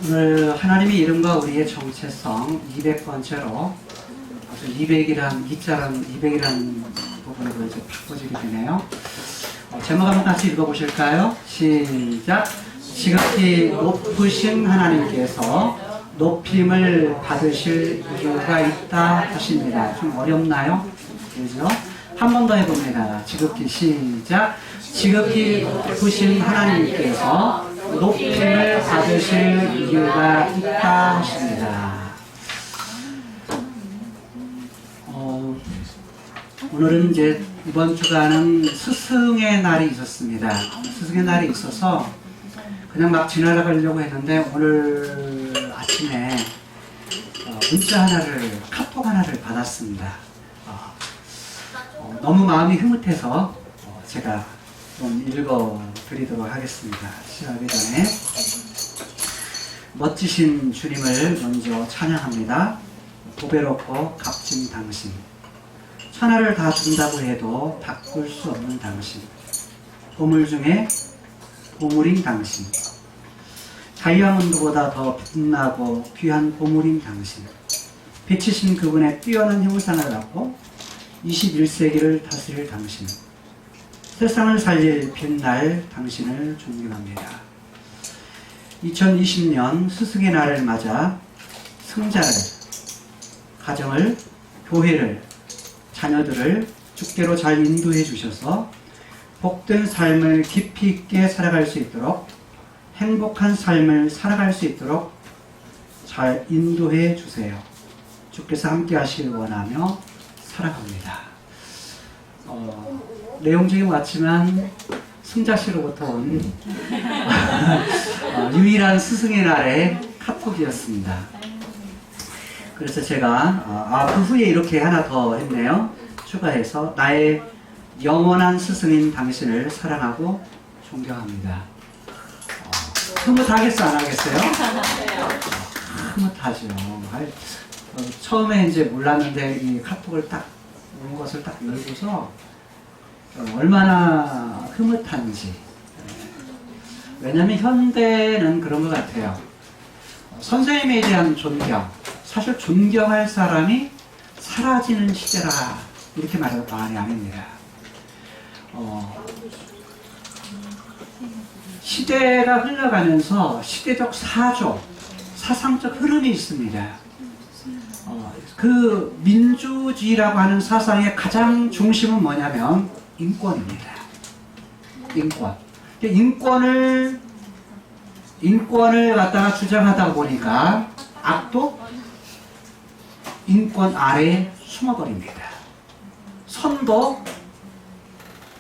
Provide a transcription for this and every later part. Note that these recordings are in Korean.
오늘 하나님의 이름과 우리의 정체성 200번째로 200이라는 부분으로 이제 바꿔지게 되네요. 제목 한번 같이 읽어보실까요? 시작. 지극히 높으신 하나님께서 높임을 받으실 이유가 있다 하십니다. 좀 어렵나요? 그죠? 한 번 더 해봅니다. 지극히 시작. 지극히 높으신 하나님께서 높임을 받으실 이유가 있다 하십니다. 오늘은 이제 이번 주간은 스승의 날이 있었습니다. 스승의 날이 있어서 그냥 막 지나가려고 했는데 오늘 아침에 문자 하나를, 카톡 하나를 받았습니다. 너무 마음이 흐뭇해서 제가 좀 읽어드리도록 하겠습니다. 시작하기 전에 멋지신 주님을 먼저 찬양합니다. 보배롭고 값진 당신, 천하를 다 준다고 해도 바꿀 수 없는 당신, 보물 중에 보물인 당신, 다이아몬드보다 더 빛나고 귀한 보물인 당신, 빛이신 그분의 뛰어난 형상을 갖고 21세기를 다스릴 당신, 세상을 살릴 빛날 당신을 존경합니다. 2020년 스승의 날을 맞아 승자를, 가정을, 교회를, 자녀들을 주께로 잘 인도해 주셔서 복된 삶을 깊이 있게 살아갈 수 있도록, 행복한 삶을 살아갈 수 있도록 잘 인도해 주세요. 주께서 함께 하시길 원하며 살아갑니다. 내용적인 것 같지만 승자씨로부터 온 유일한 스승의 날의 카톡이었습니다. 그래서 제가 그 후에 이렇게 하나 더 했네요. 추가해서 나의 영원한 스승인 당신을 사랑하고 존경합니다. 흐뭇하겠어 안 하겠어요? 흐뭇하죠. 처음에 이제 몰랐는데 이 카톡을 딱 온 것을 딱 읽고서 얼마나 흐뭇한지. 왜냐면 현대는 그런 것 같아요. 선생님에 대한 존경, 사실 존경할 사람이 사라지는 시대라 이렇게 말해도 과언이 아닙니다. 시대가 흘러가면서 시대적 사조, 사상적 흐름이 있습니다. 그 민주주의라고 하는 사상의 가장 중심은 뭐냐면 인권입니다. 인권을 갖다가 주장하다 보니까 악도 인권 아래에 숨어버립니다. 선도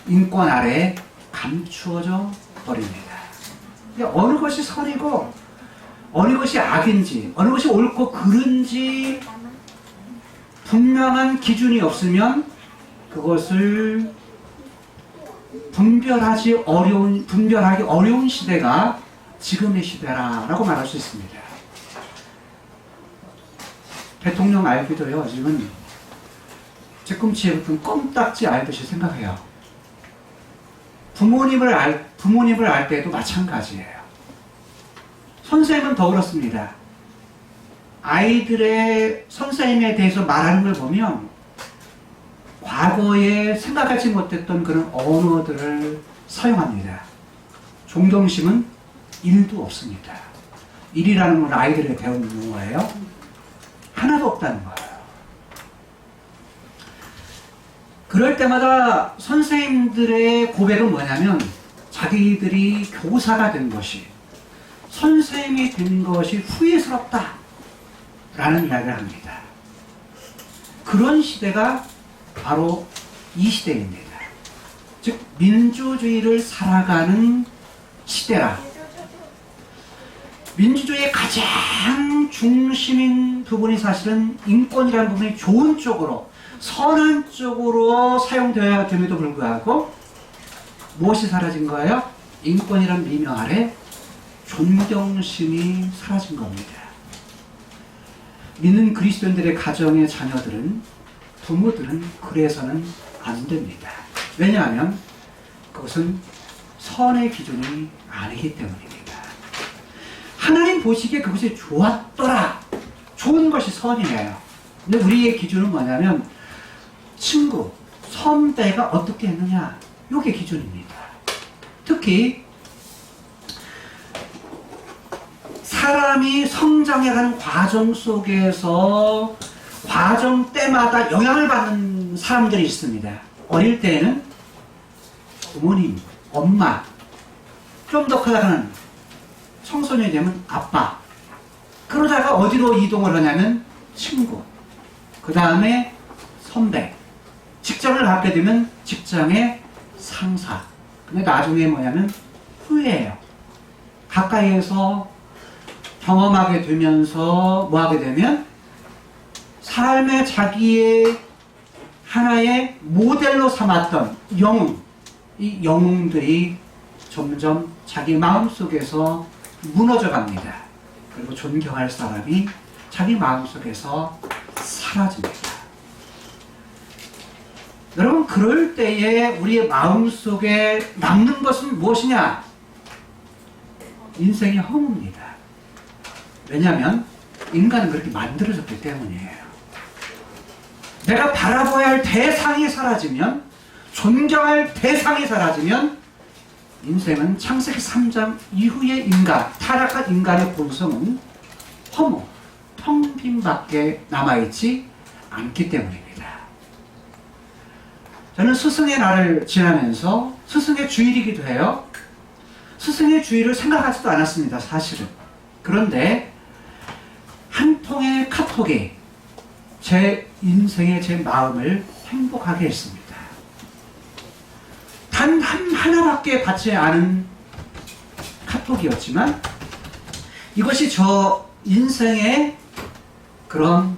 인권 아래에 감추어져 버립니다. 어느 것이 선이고 어느 것이 악인지, 어느 것이 옳고 그른지 분명한 기준이 없으면 그것을 분별하기 어려운 시대가 지금의 시대라고 말할 수 있습니다. 대통령 알기도요, 지금 뒤꿈치에 붙은 껌딱지 알듯이 생각해요. 부모님을 알 때도 마찬가지예요. 선생님은 더 그렇습니다. 아이들의 선생님에 대해서 말하는 걸 보면 과거에 생각하지 못했던 그런 언어들을 사용합니다. 존경심은 1도 없습니다. 1이라는 건 아이들에게 배우는 용어예요. 하나도 없다는 거예요. 그럴 때마다 선생님들의 고백은 뭐냐면 자기들이 교사가 된 것이, 선생님이 된 것이 후회스럽다 라는 이야기를 합니다. 그런 시대가 바로 이 시대입니다. 즉 민주주의를 살아가는 시대라. 민주주의의 가장 중심인 부분이 사실은 인권이라는 부분이 좋은 쪽으로, 선한 쪽으로 사용되어야 됨에도 불구하고 무엇이 사라진 거예요? 인권이라는 미명 아래 존경심이 사라진 겁니다. 믿는 그리스도인들의 가정의 자녀들은, 부모들은 그래서는 안 됩니다. 왜냐하면 그것은 선의 기준이 아니기 때문입니다. 하나님 보시기에 그것이 좋았더라. 좋은 것이 선이에요. 근데 우리의 기준은 뭐냐면 친구, 선배가 어떻게 했느냐, 이게 기준입니다. 특히 사람이 성장해가는 과정 속에서 과정 때마다 영향을 받는 사람들이 있습니다. 어릴 때에는 부모님, 엄마, 좀 더 크다가는 청소년이 되면 아빠, 그러다가 어디로 이동을 하냐면 친구, 그 다음에 선배, 직장을 갖게 되면 직장의 상사, 근데 나중에 뭐냐면 후회해요. 가까이에서 경험하게 되면서 뭐 하게 되면 삶의 자기의 하나의 모델로 삼았던 영웅, 이 영웅들이 점점 자기 마음속에서 무너져 갑니다. 그리고 존경할 사람이 자기 마음속에서 사라집니다. 여러분, 그럴 때에 우리의 마음속에 남는 것은 무엇이냐? 인생의 허무입니다. 왜냐하면 인간은 그렇게 만들어졌기 때문이에요. 내가 바라봐야 할 대상이 사라지면, 존경할 대상이 사라지면 인생은 창세기 3장 이후의 인간, 타락한 인간의 본성은 허무, 텅 빈밖에 남아있지 않기 때문입니다. 저는 스승의 날을 지나면서 스승의 주일이기도 해요. 스승의 주일을 생각하지도 않았습니다, 사실은. 그런데 한 통의 카톡이 제 인생의 제 마음을 행복하게 했습니다. 단 하나밖에 받지 않은 카톡이었지만 이것이 저 인생의 그런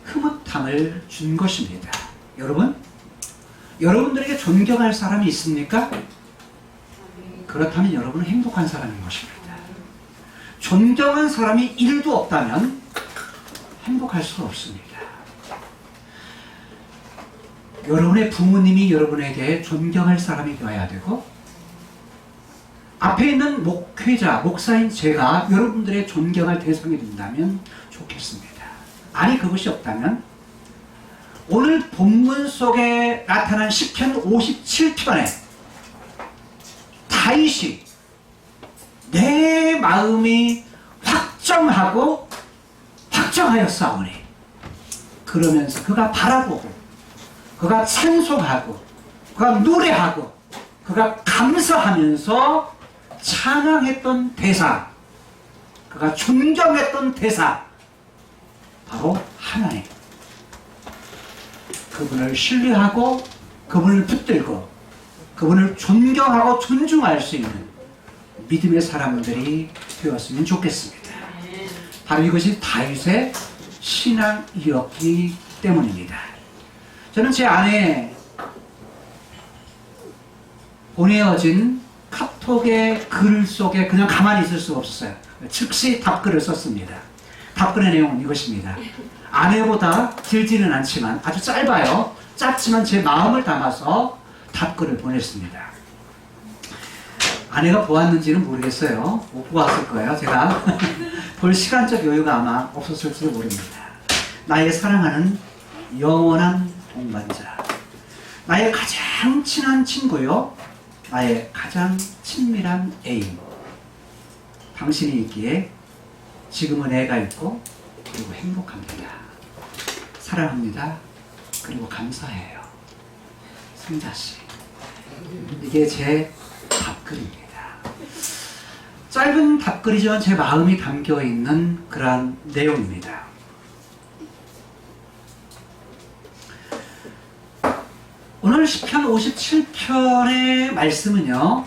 흐뭇함을 준 것입니다. 여러분, 여러분들에게 존경할 사람이 있습니까? 그렇다면 여러분은 행복한 사람인 것입니다. 존경한 사람이 1도 없다면 행복할 수가 없습니다. 여러분의 부모님이 여러분에게 존경할 사람이 되어야 되고, 앞에 있는 목회자, 목사인 제가 여러분들의 존경할 대상이 된다면 좋겠습니다. 아니, 그것이 없다면 오늘 본문 속에 나타난 시편 57편에 다윗이 내 마음이 확정하였사오니, 그러면서 그가 바라보고 그가 찬송하고 그가 노래하고 그가 감사하면서 찬양했던 대사, 그가 존경했던 대사, 바로 하나님. 그분을 신뢰하고 그분을 붙들고 그분을 존경하고 존중할 수 있는 믿음의 사람들이 되었으면 좋겠습니다. 바로 이것이 다윗의 신앙이었기 때문입니다. 저는 제 안에 보내어진 카톡의 글 속에 그냥 가만히 있을 수가 없었어요. 즉시 답글을 썼습니다. 답글의 내용은 이것입니다. 아내보다 길지는 않지만 아주 짧아요. 짧지만 제 마음을 담아서 답글을 보냈습니다. 아내가 보았는지는 모르겠어요. 못 보았을 거예요. 제가 볼 시간적 여유가 아마 없었을지도 모릅니다. 나의 사랑하는 영원한 동반자, 나의 가장 친한 친구요, 나의 가장 친밀한 애인, 당신이 있기에 지금은 애가 있고 그리고 행복합니다. 사랑합니다. 그리고 감사해요. 승자씨. 이게 제 답글입니다. 짧은 답글이지만 제 마음이 담겨있는 그러한 내용입니다. 오늘 시편 57편의 말씀은요,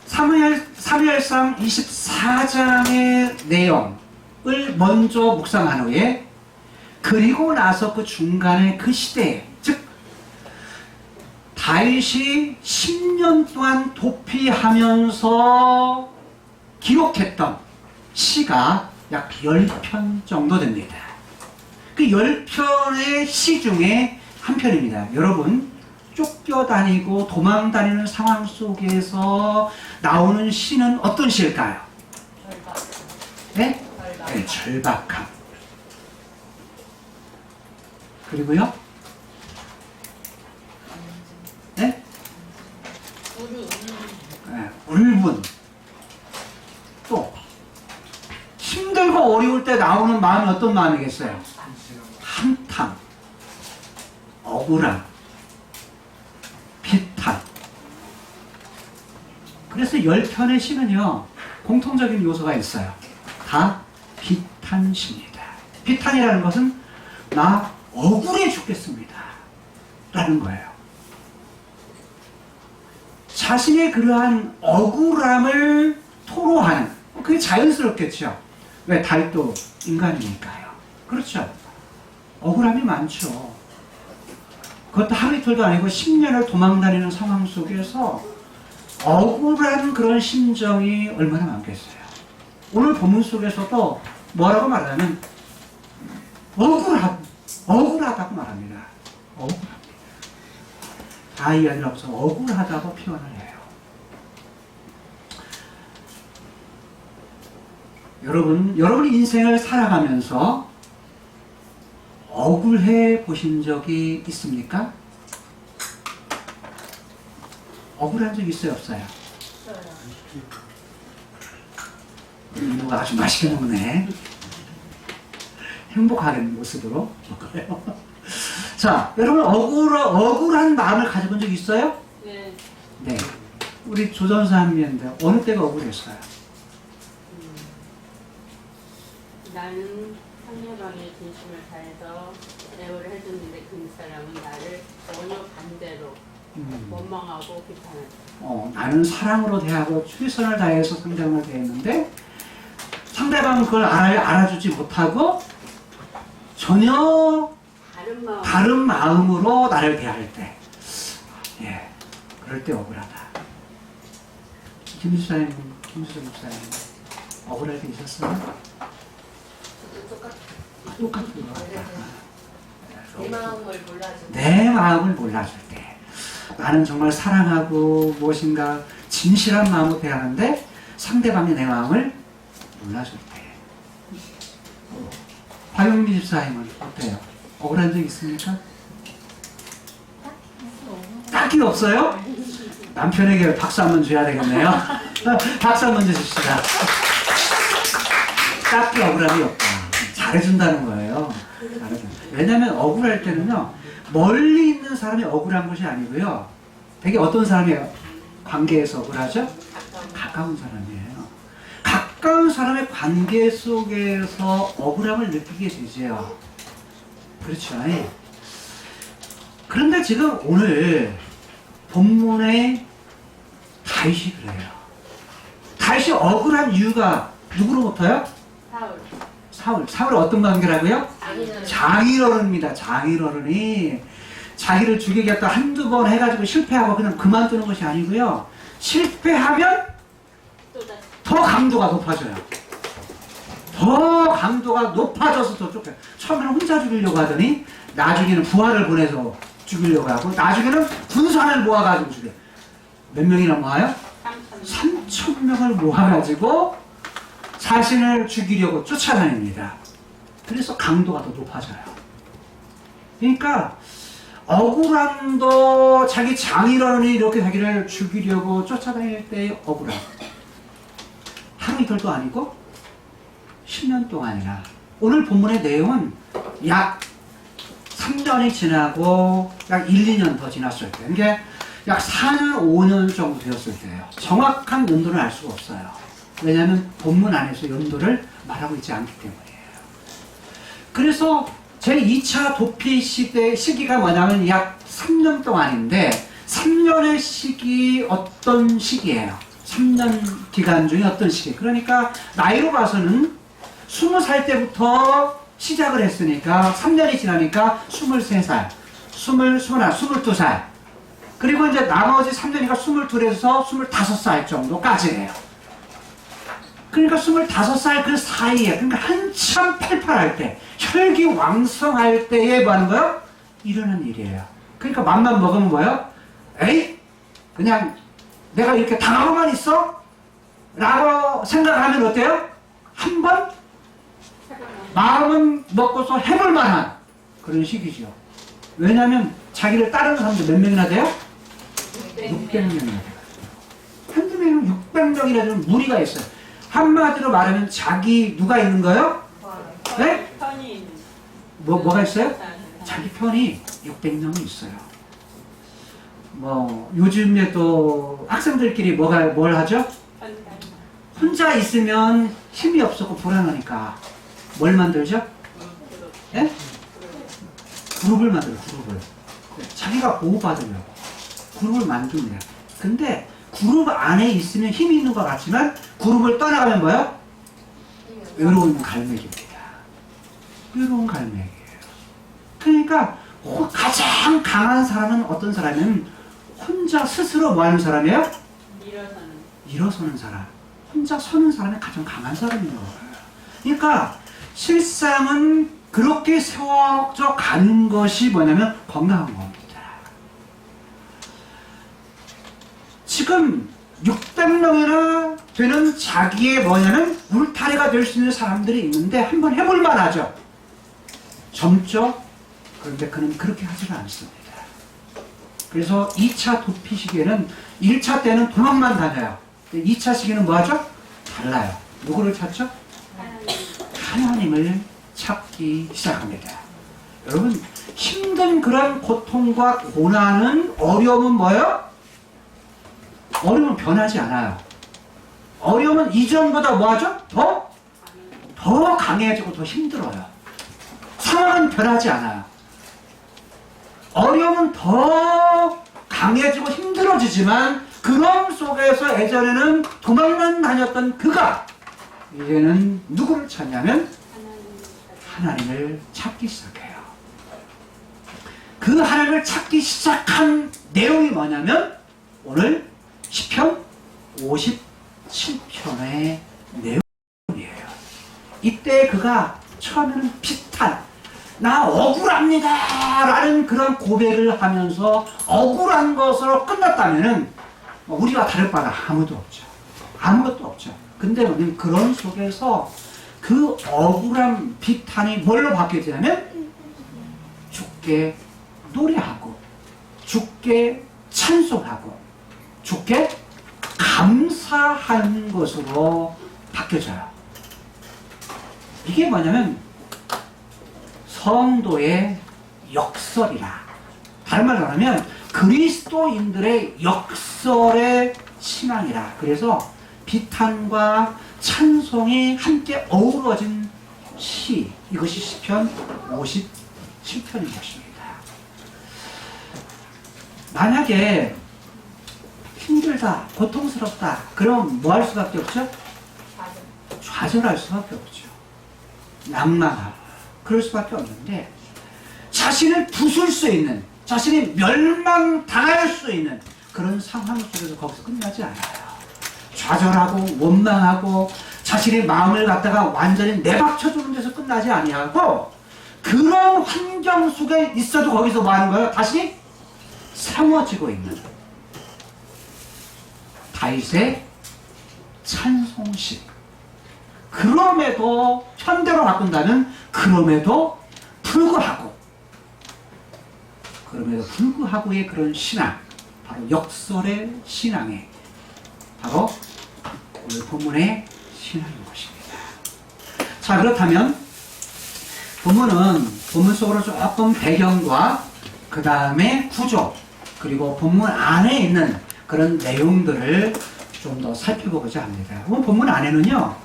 사무엘상 24장의 내용을 먼저 묵상한 후에, 그리고 나서 그 중간에 그 시대에, 즉 다윗이 10년 동안 도피하면서 기록했던 시가 약 10편 정도 됩니다. 그 10편의 시 중에 한 편입니다. 여러분, 쫓겨다니고 도망다니는 상황 속에서 나오는 시는 어떤 시일까요? 네? 네, 절박함. 그리고요? 네? 네, 울분. 또 힘들고 어려울 때 나오는 마음이 어떤 마음이겠어요? 한탄, 억울함, 비탄. 그래서 10편의 시는요 공통적인 요소가 있어요. 다 비탄시입니다. 비탄이라는 것은 나 억울해 죽겠습니다 라는 거예요. 자신의 그러한 억울함을 토로하는, 그게 자연스럽겠죠. 왜? 달도 인간이니까요. 그렇죠. 억울함이 많죠. 그것도 하루 이틀도 아니고 10년을 도망다니는 상황 속에서 억울한 그런 심정이 얼마나 많겠어요. 오늘 본문 속에서도 뭐라고 말하냐면 억울하다고 말합니다. 억울합니다. 다 이야기를 하면서 억울하다고 표현을 해요. 여러분 인생을 살아가면서 억울해 보신 적이 있습니까? 억울한 적 있어요, 없어요? 누가 아주 맛있게 먹네. 행복하는 모습으로 먹어요. 자, 여러분 억울한 마음을 가져본 적 있어요? 네. 네. 우리 조전사님인데 어느 때가 억울했어요? 나는 상대방의 진심을 다해서 대우를 해줬는데 그 사람은 나를 전혀 반대로 원망하고 비판했어. 나는 사랑으로 대하고 최선을 다해서 상대방을 대했는데 상대방은 그걸 알아주지 못하고 전혀 다른 마음으로 나를 대할 때, 예, 그럴 때 억울하다. 김수수 목사님, 억울할 때 있었어요? 똑같은 거 같다. 내 마음을 몰라줄 때, 나는 정말 사랑하고 무엇인가 진실한 마음으로 대하는데 상대방이 내 마음을 몰라줄 때. 박영미 집사님은 어때요? 억울한 적 있습니까? 딱히 없어요? 남편에게 박수 한번 줘야 되겠네요. 박수 한번 주십시다. 딱히 억울함이 없다. 잘해준다는 거예요. 왜냐하면 억울할 때는요, 멀리 있는 사람이 억울한 것이 아니고요, 되게 어떤 사람이 관계에서 억울하죠? 가까운 사람이에요. 가까운 사람의 관계 속에서 억울함을 느끼게 되죠. 그렇죠. 그런데 지금 오늘 본문에 다윗이 그래요. 다윗이 억울한 이유가 누구로부터요? 사울 어떤 관계라고요? 장인어른입니다. 장인어른이 자기를 죽이겠다 한두 번 해가지고 실패하고 그냥 그만두는 것이 아니고요, 실패하면 더 강도가 높아져요. 더 강도가 높아져서 더 쫓겨요. 처음에는 혼자 죽이려고 하더니 나중에는 부하를 보내서 죽이려고 하고 나중에는 군사를 모아가지고 죽여요. 몇 명이나 모아요? 3,000명을 모아가지고 자신을 죽이려고 쫓아다닙니다. 그래서 강도가 더 높아져요. 그러니까 억울함도 자기 장인어른이 이렇게 자기를 죽이려고 쫓아다닐 때의 억울함, 하루 이틀도 아니고 10년 동안이나. 오늘 본문의 내용은 약 3년이 지나고 약 1, 2년 더 지났을 때, 이게 약 4년, 5년 정도 되었을 때예요. 정확한 연도는 알 수가 없어요. 왜냐하면 본문 안에서 연도를 말하고 있지 않기 때문이에요. 그래서 제2차 도피 시기가 뭐냐면 약 3년 동안인데, 3년의 시기 어떤 시기예요? 3년 기간 중에 어떤 시기? 그러니까 나이로 봐서는 20살 때부터 시작을 했으니까 3년이 지나니까 23살, 21, 22살, 그리고 이제 나머지 3년이니까 22에서 25살 정도까지예요. 그러니까 25살 그 사이에, 그러니까 한참 팔팔할 때, 혈기왕성할 때에 뭐 하는 거예요? 일어난 일이에요. 그 그러니까 맘만 먹으면 뭐예요? 에이, 그냥 내가 이렇게 당하고만 있어? 라고 생각하면 어때요? 한번 마음은 먹고서 해볼 만한 그런 시기죠. 왜냐하면 자기를 따르는 사람들 몇 명이나 돼요? 600명이나 돼요. 한두 명이면 600명이나 되면 무리가 있어요. 한마디로 말하면 자기 누가 있는 거예요? 네? 편이 있는. 뭐가 있어요? 자기 편이 600명이 있어요. 뭐 요즘에 또 학생들끼리 뭘 하죠? 혼자 있으면 힘이 없었고 불안하니까 뭘 만들죠? 예? 그룹을 만들어요. 그룹을. 자기가 보호받으려고 그룹을 만듭니다. 근데 그룹 안에 있으면 힘이 있는 것 같지만 그룹을 떠나가면 뭐예요? 외로운 갈매기입니다. 외로운 갈매기예요. 그러니까 가장 강한 사람은 어떤 사람이면 혼자 스스로 뭐 하는 사람이에요? 일어서는 사람. 혼자 서는 사람이 가장 강한 사람인 거예요. 그러니까 실상은 그렇게 세워져 가는 것이 뭐냐면 건강한 겁니다. 지금 600명이나 되는 자기의 뭐냐면 울타리가 될 수 있는 사람들이 있는데 한번 해볼 만하죠. 젊죠? 그런데 그는 그렇게 하지는 않습니다. 그래서 2차 도피 시기에는 1차 때는 도망만 다녀요. 2차 시기는 뭐하죠? 달라요. 누구를 찾죠? 하나님을 찾기 시작합니다. 여러분 힘든 그런 고통과 고난은 어려움은 뭐예요? 어려움은 변하지 않아요. 어려움은 이전보다 뭐하죠? 더 강해지고 더 힘들어요. 상황은 변하지 않아요. 어려움은 더 강해지고 힘들어지지만 그런 속에서 예전에는 도망만 다녔던 그가 이제는 누구를 찾냐면 하나님을 찾기 시작해요. 그 하나님을 찾기 시작한 내용이 뭐냐면 오늘 시편 57편의 내용이에요. 이때 그가 처음에는 비탄, 나 억울합니다 라는 그런 고백을 하면서 억울한 것으로 끝났다면은 우리가 다를 바가 아무도 없죠. 아무것도 없죠. 근데 우리는 그런 속에서 그 억울한 비탄이 뭘로 바뀌었냐면 주께 노래하고 주께 찬송하고 주께 감사하는 것으로 바뀌어져요. 이게 뭐냐면 성도의 역설이라. 다른 말로 하면 그리스도인들의 역설의 신앙이라. 그래서 비탄과 찬송이 함께 어우러진 시, 이것이 시편 57편인 것입니다. 만약에 힘들다, 고통스럽다, 그럼 뭐 할 수밖에 없죠? 좌절할 수밖에 없죠. 난망하고 그럴 수밖에 없는데 자신을 부술 수 있는, 자신이 멸망당할 수 있는 그런 상황 속에서 거기서 끝나지 않아요. 좌절하고 원망하고 자신의 마음을 갖다가 완전히 내박쳐주는 데서 끝나지 아니하고 그런 환경 속에 있어도 거기서 뭐 하는 거예요? 다시 세워지고 있는 다윗의 찬송식. 그럼에도 현대로 바꾼다면 그럼에도 불구하고의 그런 신앙, 바로 역설의 신앙에 바로 오늘 본문의 신앙인 것입니다. 자, 그렇다면 본문 속으로 조금 배경과 그 다음에 구조 그리고 본문 안에 있는 그런 내용들을 좀 더 살펴보고자 합니다. 본문 안에는요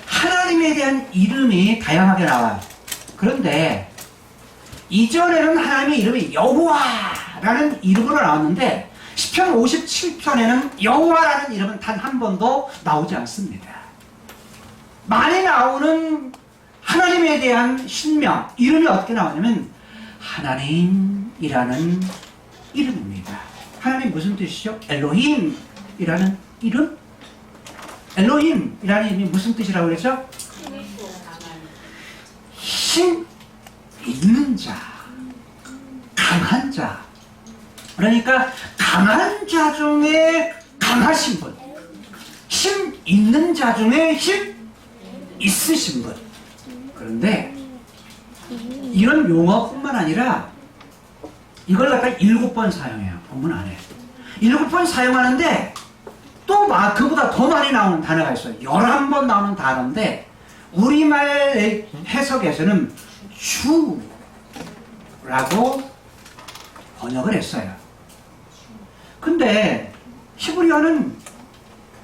하나님에 대한 이름이 다양하게 나와요. 그런데 이전에는 하나님의 이름이 여호와라는 이름으로 나왔는데 시편 57편에는 여호와라는 이름은 단 한 번도 나오지 않습니다. 많이 나오는 하나님에 대한 신명, 이름이 어떻게 나오냐면 하나님이라는 이름입니다. 하나님 무슨 뜻이죠? 엘로힘이라는 이름? 엘로힘이라는 이름이 무슨 뜻이라고 그랬죠? 힘 있는 자, 강한 자, 그러니까 강한 자 중에 강하신 분, 힘 있는 자 중에 힘 있으신 분. 그런데 이런 용어뿐만 아니라 이걸 갖다 7번 사용해요. 본문 안에. 7번 사용하는데 또 그보다 더 많이 나오는 단어가 있어요. 11번 나오는 단어인데 우리말 해석에서는 주라고 번역을 했어요. 근데 히브리어는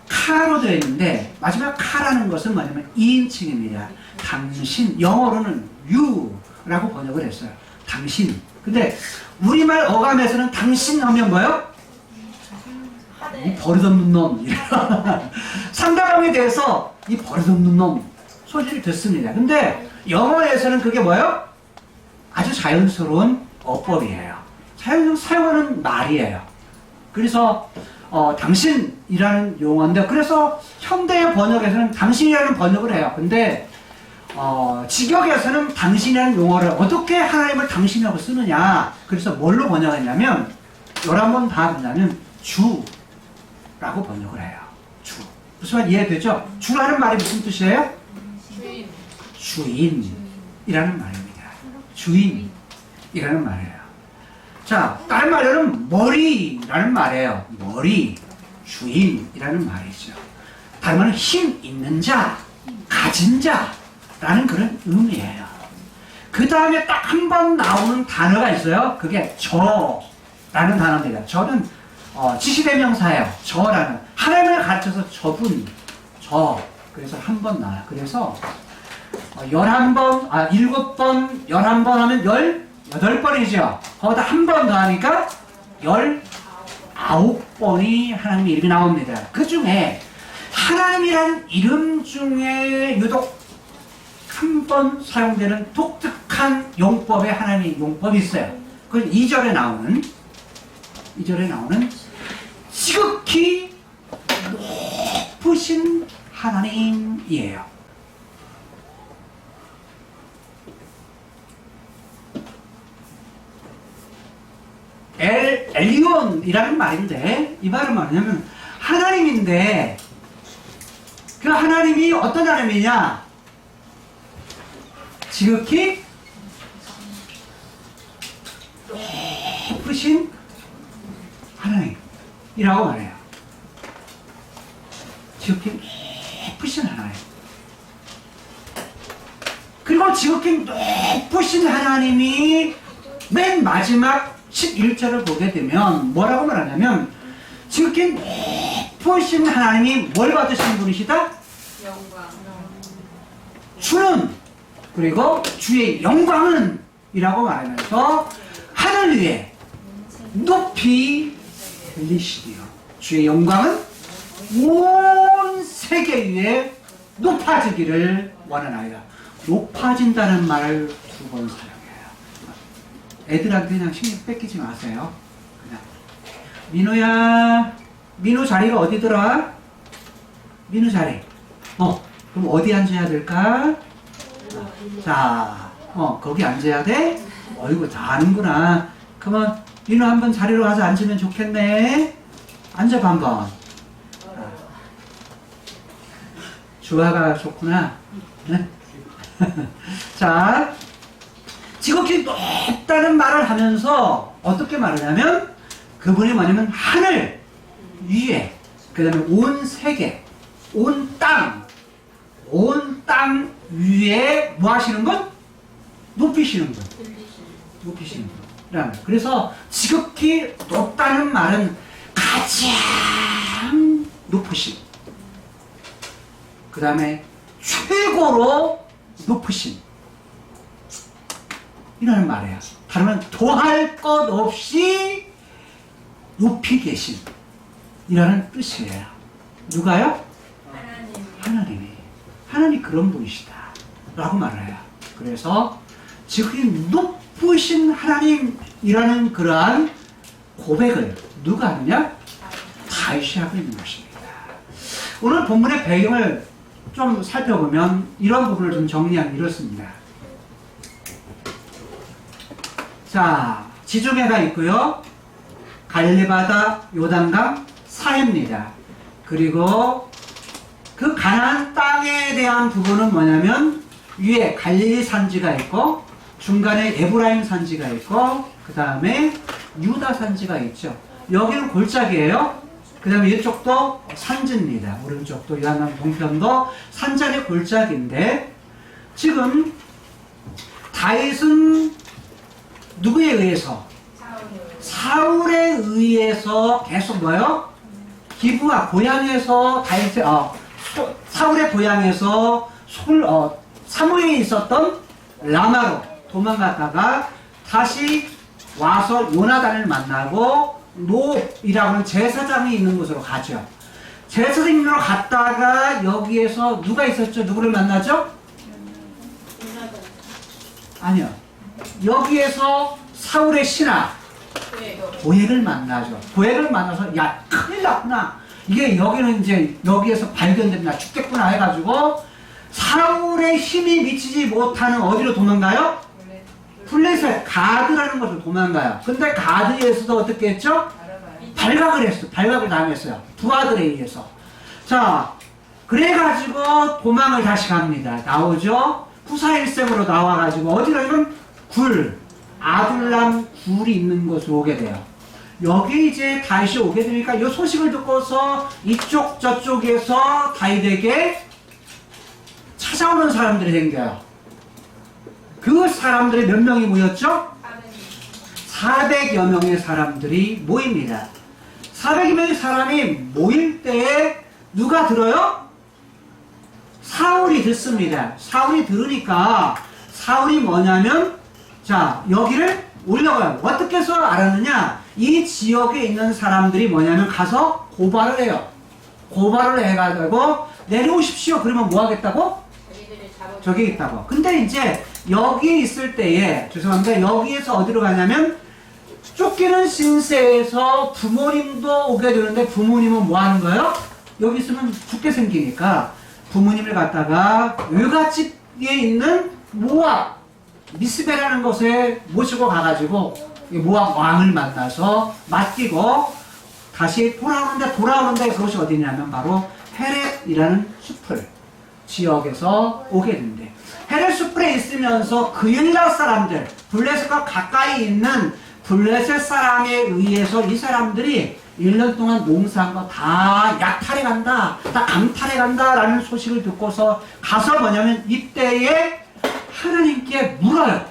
카로 되어 있는데 마지막 카라는 것은 뭐냐면 2인칭입니다. 당신, 영어로는 you라고 번역을 했어요. 당신. 근데 우리말 어감에서는 당신 하면 뭐예요? 이 버릇없는 놈. 상대방에 대해서 이 버릇없는 놈 소리를 듣습니다. 근데 영어에서는 그게 뭐예요? 아주 자연스러운 어법이에요. 자연스럽게 사용하는 말이에요. 그래서 당신이라는 용어인데 그래서 현대의 번역에서는 당신이라는 번역을 해요. 근데 직역에서는 당신이라는 용어를 어떻게 하나님을 당신이라고 쓰느냐. 그래서 뭘로 번역했냐면 11번 다 뭐냐면 주라고 번역을 해요. 주. 무슨 말 이해되죠? 주라는 말이 무슨 뜻이에요? 주인이라는 말입니다. 주인이라는 말이에요. 자, 다른 말로는 머리라는 말이에요. 머리, 주인이라는 말이죠. 다른 말은 힘 있는 자, 가진 자라는 그런 의미예요. 그 다음에 딱 한 번 나오는 단어가 있어요. 그게 저라는 단어입니다. 저는 지시대명사예요. 저라는. 하나님을 가르쳐서 저분, 저. 그래서 한 번 나와요. 그래서 11번, 7번, 11번 하면 18번이죠. 거기다 한 번 더하니까 19번이 하나님의 이름이 나옵니다. 그 중에 하나님이라는 이름 중에 유독 한 번 사용되는 독특한 용법에 하나님의 용법이 있어요. 그건 2절에 나오는 지극히 높으신 하나님이에요. 엘리온이라는 말인데 이 말은 뭐냐면 하나님인데 그 하나님이 어떤 하나님이냐? 지극히 높으신 하나님이라고 말해요. 지극히 높으신 하나님. 그리고 지극히 높으신 하나님이 맨 마지막 11절을 보게 되면 뭐라고 말하냐면 지극히 높으신 하나님이 뭘 받으신 분이시다? 영광. 주는 그리고 주의 영광은 이라고 말하면서 하늘 위에 높이 들리시리요. 주의 영광은 온 세계 위에 높아지기를 원하나이다. 높아진다는 말을 2번 사용해요. 애들한테 그냥 신경 뺏기지 마세요. 그냥 민우야, 민우 자리가 어디더라? 민우 자리. 그럼 어디 앉아야 될까? 자, 거기 앉아야 돼? 어이구, 다 아는구나. 그러면 민우 한번 자리로 가서 앉으면 좋겠네. 앉아봐 한번. 주아가 좋구나. 네? 자, 지극히 높다는 말을 하면서 어떻게 말하냐면 그분이 뭐냐면 하늘 위에 그 다음에 온 세계 온 땅 위에 뭐 하시는 분? 높이시는 분. 높이시는 분. 그래서 지극히 높다는 말은 가장 높으신 그 다음에 최고로 높으신 이라는 말이에요. 다른 말은 더할 것 없이 높이 계신 이라는 뜻이에요. 누가요? 하나님이 그런 분이시다 라고 말을 해요. 그래서 지극히 높으신 하나님이라는 그러한 고백을 누가 하느냐? 다윗이 하고 있는 것입니다. 오늘 본문의 배경을 좀 살펴보면 이런 부분을 좀 정리하면 이렇습니다. 자, 지중해가 있고요. 갈릴리바다 요단강 사이입니다. 그리고 그 가나안 땅에 대한 부분은 뭐냐면 위에 갈릴리 산지가 있고 중간에 에브라임 산지가 있고 그 다음에 유다 산지가 있죠. 여기는 골짜기예요. 그 다음에 이쪽도 산지입니다. 오른쪽도 요단강 동편도 산자리 골짜기인데 지금 다윗은 누구에 의해서? 사울에 의해서 계속 뭐요? 기브아 고향에서 다윗의 사울의 고향에서 사무엘에 있었던 라마로 도망갔다가 다시 와서 요나단을 만나고 노이라고 하는 제사장이 있는 곳으로 가죠. 제사장으로 갔다가 여기에서 누가 있었죠? 누구를 만나죠? 아니요. 여기에서 사울의 신하 고액을 만나죠. 고액을 만나서 야 큰일 났구나. 이게 여기는 이제 여기에서 발견됐나 죽겠구나 해가지고 사울의 힘이 미치지 못하는 어디로 도망가요? 블레셋 가드라는 곳으로 도망가요. 근데 가드에서도 어떻게 했죠? 발각을 했어요. 발각을 당했어요. 두 아들에 의해서. 자, 그래가지고 도망을 다시 갑니다. 나오죠? 후사일생으로 나와가지고 어디로는 아둘람 굴이 있는 곳으로 오게 돼요. 여기 이제 다윗이 오게 되니까 이 소식을 듣고서 이쪽 저쪽에서 다윗에게 찾아오는 사람들이 생겨요. 그 사람들이 몇 명이 모였죠? 400여 명의 사람들이 모입니다. 400여 명의 사람이 모일 때에 누가 들어요? 사울이 듣습니다. 사울이 들으니까 사울이 뭐냐면 자 여기를 올려가요. 어떻게 해서 알았느냐? 이 지역에 있는 사람들이 뭐냐면 가서 고발을 해요. 고발을 해가지고 내려오십시오. 그러면 뭐 하겠다고? 저기 있다고. 근데 이제 여기 있을 때에 죄송합니다. 여기에서 어디로 가냐면 쫓기는 신세에서 부모님도 오게 되는데 부모님은 뭐 하는 거예요? 여기 있으면 죽게 생기니까 부모님을 갖다가 외갓집에 있는 모압 미스베라는 곳에 모시고 가가지고 모압 왕을 만나서 맡기고 다시 돌아오는데 그것이 어디냐면 바로 헤렛이라는 숲을 지역에서 오게 된대. 헤렛 숲에 있으면서 그일라 사람들, 블레셋과 가까이 있는 블레셋 사람에 의해서 이 사람들이 1년 동안 농사한 거 다 약탈해 간다, 다 강탈해 간다 라는 소식을 듣고서 가서 뭐냐면 이때에 하나님께 물어요.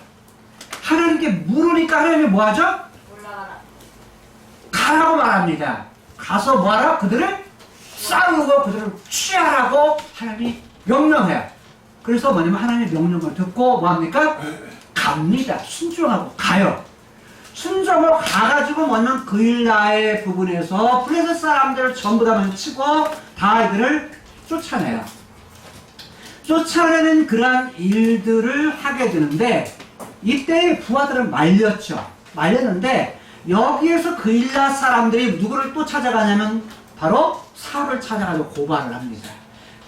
하나님께 물으니까 하나님이 뭐 하죠? 올라가라. 가라고 말합니다. 가서 뭐 하라? 그들을 싸우고 그들을 취하라고 하나님이 명령해요. 그래서 뭐냐면 하나님의 명령을 듣고 뭐 합니까? 갑니다. 순종하고 가요. 순종을 가가지고 뭐냐면 그일라의 부분에서 블레셋 사람들을 전부 다 망치고 다 이들을 쫓아내요. 쫓아내는 그러한 일들을 하게 되는데 이때 부하들은 말렸죠. 말렸는데 여기에서 그일라 사람들이 누구를 또 찾아가냐면 바로 사울을 찾아가지고 고발을 합니다.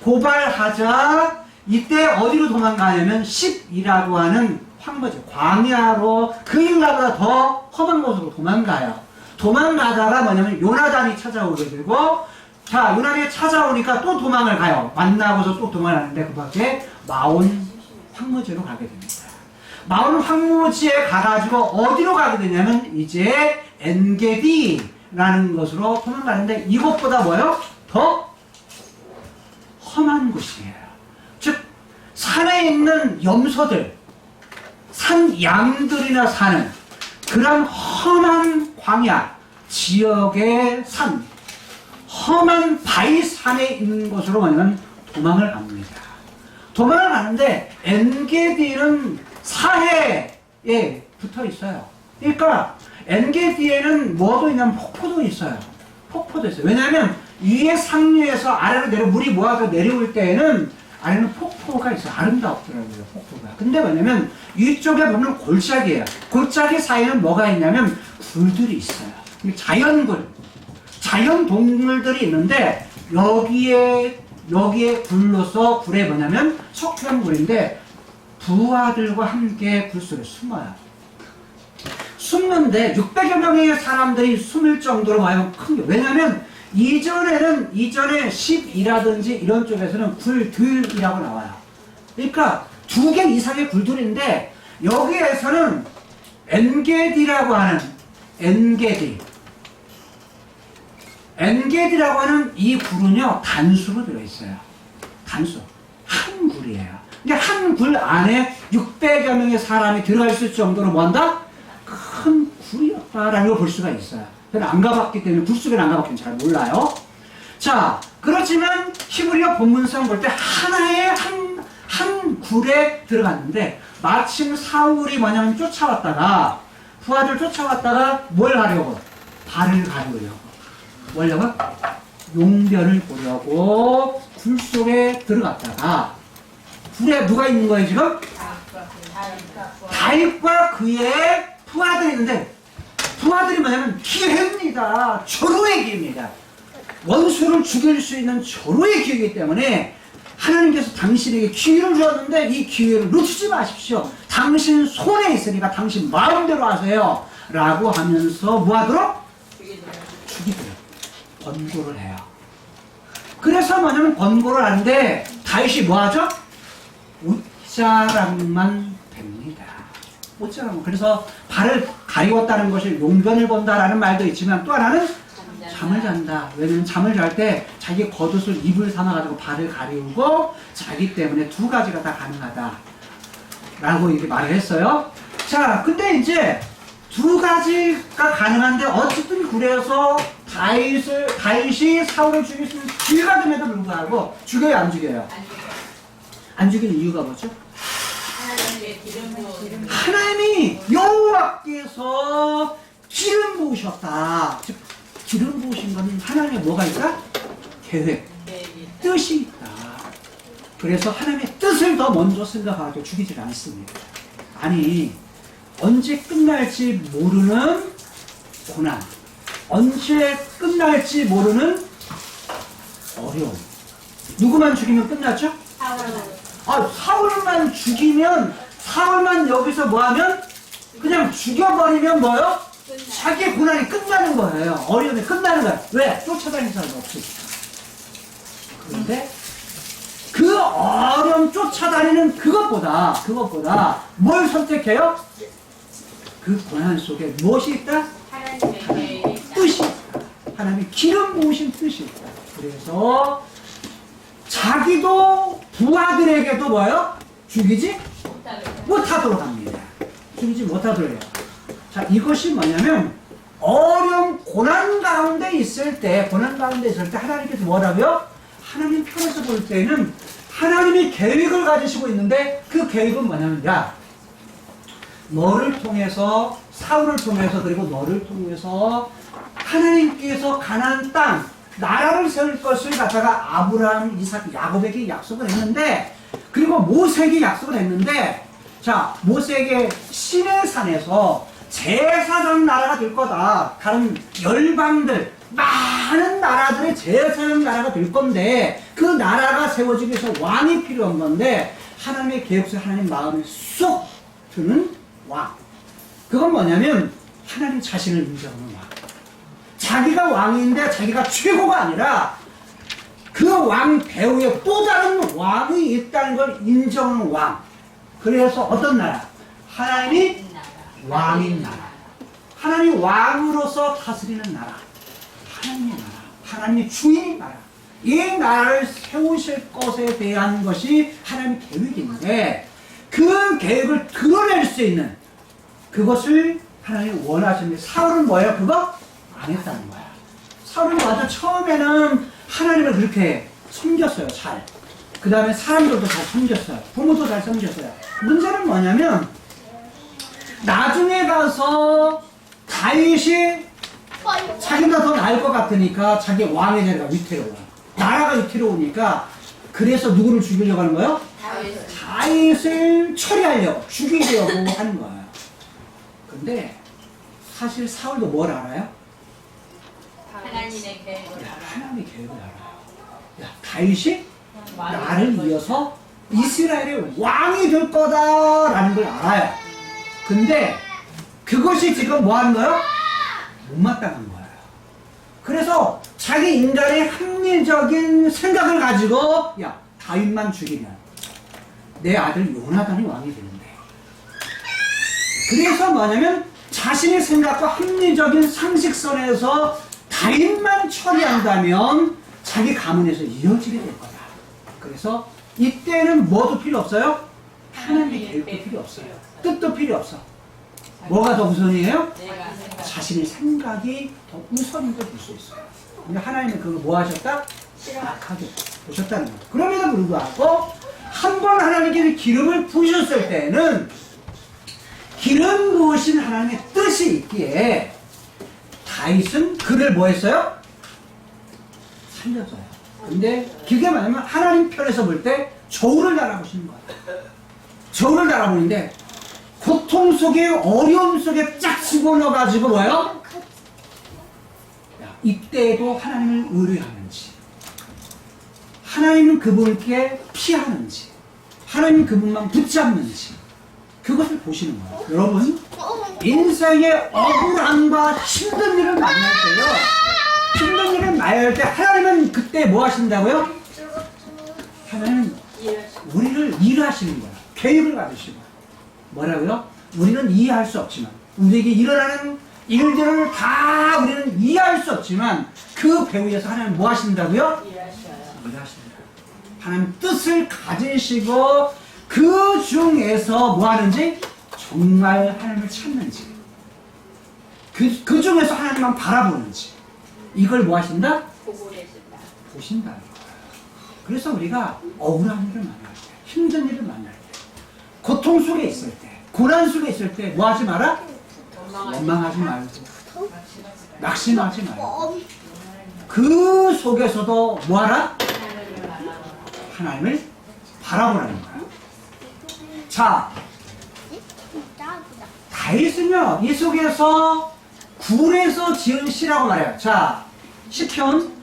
고발하자 이때 어디로 도망가냐면 10이라고 하는 황무지 광야로 그일라보다 더 험한 곳으로 도망가요. 도망가다가 뭐냐면 요나단이 찾아오게 되고 자 요나단이 찾아오니까 또 도망을 가요. 만나고서 또 도망을 하는데 그 밖에 마온 황무지로 가게 됩니다. 마온 황무지에 가가지고 어디로 가게 되냐면 이제 엔게디라는 곳으로 도망가는데 이곳보다 뭐요? 더 험한 곳이에요. 즉 산에 있는 염소들, 산 양들이나 사는 그런 험한 광야 지역의 산, 험한 바위산에 있는 곳으로 뭐냐면 도망을 갑니다. 도망을 가는데 엔게디는 사해에 붙어 있어요. 그러니까 엔게디에는 뭐도 있냐면 폭포도 있어요. 폭포도 있어요. 왜냐하면 위에 상류에서 아래로 물이 모아서 내려올 때에는 아래는 폭포가 있어요. 아름답더라고요, 폭포가. 근데 뭐냐면 위쪽에 보면 골짜기예요. 골짜기 사이에는 뭐가 있냐면 굴들이 있어요. 자연굴, 자연 동물들이 있는데 여기에 굴로서 굴에 뭐냐면 석회암굴인데 부하들과 함께 굴 속에 숨어요. 숨는데 600여 명의 사람들이 숨을 정도로 와요. 큰 게. 왜냐면 이전에 10이라든지 이런 쪽에서는 굴들이라고 나와요. 그러니까 2개 이상의 굴들인데 여기에서는 엔게디라고 하는 엔게디라고 하는 이 굴은요 단수로 들어있어요. 단수. 한 굴이에요. 근데 한 굴 안에 600여 명의 사람이 들어갈 수 있을 정도로 뭔다? 큰 굴이었다라는 걸 볼 수가 있어요. 저는 안 가봤기 때문에 굴 속에는 안 가봤기 때문에 잘 몰라요. 자, 그렇지만 히브리어 본문상 볼 때 하나의 한 굴에 들어갔는데 마침 사울이 뭐냐면 부하들 쫓아왔다가 뭘 하려고? 발을 가르려고. 뭐냐면 용변을 보려고 굴 속에 들어갔다가 굴에 누가 있는 거예요 지금? 다윗과 그의 부하들이 있는데 부하들이 뭐냐면 기회입니다. 절호의 기회입니다. 원수를 죽일 수 있는 절호의 기회이기 때문에 하나님께서 당신에게 기회를 주었는데 이 기회를 놓치지 마십시오. 당신 손에 있으니까 당신 마음대로 하세요. 라고 하면서 뭐하도록? 죽이도록 권고를 해요. 그래서 뭐냐면 권고를 하는데 다윗이 뭐하죠? 옷자락만 봅니다. 옷자락. 그래서 발을 가리웠다는 것이 용변을 본다라는 말도 있지만 또 하나는 잠을 잔다. 왜냐면 잠을 잘 때 자기 겉옷을 이불 삼아가지고 발을 가리우고 자기 때문에 2가지가 다 가능하다. 라고 이렇게 말을 했어요. 자, 근데 이제 2가지가 가능한데 어쨌든 그래서 다윗이 사울을 죽일 수 있는 기회가 됨에도 불구하고 죽여요, 안 죽여요? 안 죽이는 이유가 뭐죠? 하나님이 여호와께서 기름 부으셨다. 즉 기름 부으신 건 하나님의 뭐가 있다? 계획, 뜻이 있다. 그래서 하나님의 뜻을 더 먼저 생각하고 죽이질 않습니다. 아니 언제 끝날지 모르는 고난, 언제 끝날지 모르는 어려움. 누구만 죽이면 끝났죠? 사울만 죽이면, 사울만 여기서 뭐하면 그냥 죽여버리면 뭐요? 자기의 고난이 끝나는 거예요. 어려움이 끝나는 거예요. 왜? 쫓아다니는 사람이 없으니까. 그런데 그 어려움 쫓아다니는 그것보다 뭘 선택해요? 그 고난 속에 무엇이 있다? 하나님의 뜻이 있다. 하나님의 기름 부으신 뜻이 있다. 그래서 자기도 부하들에게도 뭐예요? 죽이지 못하도록 합니다. 죽이지 못하도록 해요. 자, 이것이 뭐냐면 어려움, 고난 가운데 있을 때 하나님께서 뭐라고요? 하나님 편에서 볼 때는 하나님이 계획을 가지시고 있는데 그 계획은 뭐냐면 너를 통해서, 사울을 통해서, 그리고 너를 통해서 하나님께서 가나안 땅 나라를 세울 것을 갖다가 아브라함, 이삭, 야곱에게 약속을 했는데, 그리고 모세에게 약속을 했는데, 자, 모세에게 시내산에서 제사장 나라가 될 거다. 다른 열방들, 많은 나라들의 제사장 나라가 될 건데, 그 나라가 세워지기 위해서 왕이 필요한 건데, 하나님의 계획서 하나님 마음에 쏙 드는 왕. 그건 뭐냐면 하나님 자신을 인정하는 왕. 자기가 왕인데 자기가 최고가 아니라 그 왕 배후에 또 다른 왕이 있다는 걸 인정하는 왕. 그래서 어떤 나라? 하나님이 왕인 나라. 하나님이 왕으로서 다스리는 나라. 하나님의 나라. 하나님의 주인인 나라. 이 나라를 세우실 것에 대한 것이 하나님의 계획인데, 그 계획을 드러낼 수 있는 그것을 하나님이 원하시는데, 사울은 뭐예요? 그거 안 했다는 거야. 사울은 맞아. 처음에는 하나님을 그렇게 섬겼어요. 잘. 그 다음에 사람들도 잘 섬겼어요. 부모도 잘 섬겼어요. 문제는 뭐냐면 나중에 가서 다윗이 자기가 더 나을 것 같으니까 자기 왕의 자리가 위태로워. 나라가 위태로우니까 그래서 누구를 죽이려고 하는 거예요? 다윗을 처리하려고, 죽이려고 하는 거예요. 근데 사실 사울도 뭘 알아요? 하나님의 계획을 그래, 하나님의 계획을 알아요. 야, 다윗이 나를 이어서 이스라엘의 왕이 될 거다라는 걸 알아요. 근데 그것이 지금 뭐 하는 거예요? 못마땅한 거예요. 그래서 자기 인간의 합리적인 생각을 가지고 야 다윗만 죽이면 내 아들 요나단이 왕이 되는데, 그래서 뭐냐면 자신의 생각과 합리적인 상식선에서 다윗만 처리한다면 자기 가문에서 이어지게 될 거다. 그래서 이때는 뭐도 필요 없어요? 하나님의 계획도 필요 없어요. 뜻도 필요 없어. 뭐가 더 우선이에요? 내가 자신의 생각이 더 우선인 걸 볼 수 있어요. 근데 하나님은 그걸 뭐 하셨다? 악하게 보셨다는 거예요. 그럼에도 불구하고 한 번 하나님께서 기름을 부으셨을 때는 기름 부으신 하나님의 뜻이 있기에 다윗은 그를 뭐 했어요? 살려줘요. 근데 그게 뭐냐면 하나님 편에서 볼 때 저울을 달아보시는 거예요. 저울을 달아보는데 고통 속에 어려움 속에 쫙 집어넣어가지고 뭐예요? 이때에도 하나님을 의뢰하는지, 하나님은 그분께 피하는지, 하나님 그분만 붙잡는지, 그것을 보시는 거예요. 여러분, 인생의 억울함과 힘든 일을 만날 때요, 힘든 일을 만날 때 하나님은 그때 뭐 하신다고요? 하나님은 우리를 일하시는 거예요. 계획을 가지시고. 뭐라고요? 우리는 이해할 수 없지만, 우리에게 일어나는 일들을 다 우리는 이해할 수 없지만 그 배후에서 하나님 뭐 하신다고요? 일하신다. 하나님 뜻을 가지시고 그 중에서 뭐 하는지, 정말 하나님을 찾는지, 그 중에서 하나님만 바라보는지, 이걸 뭐 하신다? 보신다. 그래서 우리가 억울한 일을 만날 때, 힘든 일을 만날 때, 고통 속에 있을 때, 고난 속에 있을 때 뭐 하지 마라? 원망하지 말고, 낙심하지 말고, 그 속에서도 뭐 하라? 하나님을 바라보라는 거야. 자, 다윗은요, 이 속에서 굴에서 지은 시라고 말해요. 자, 시편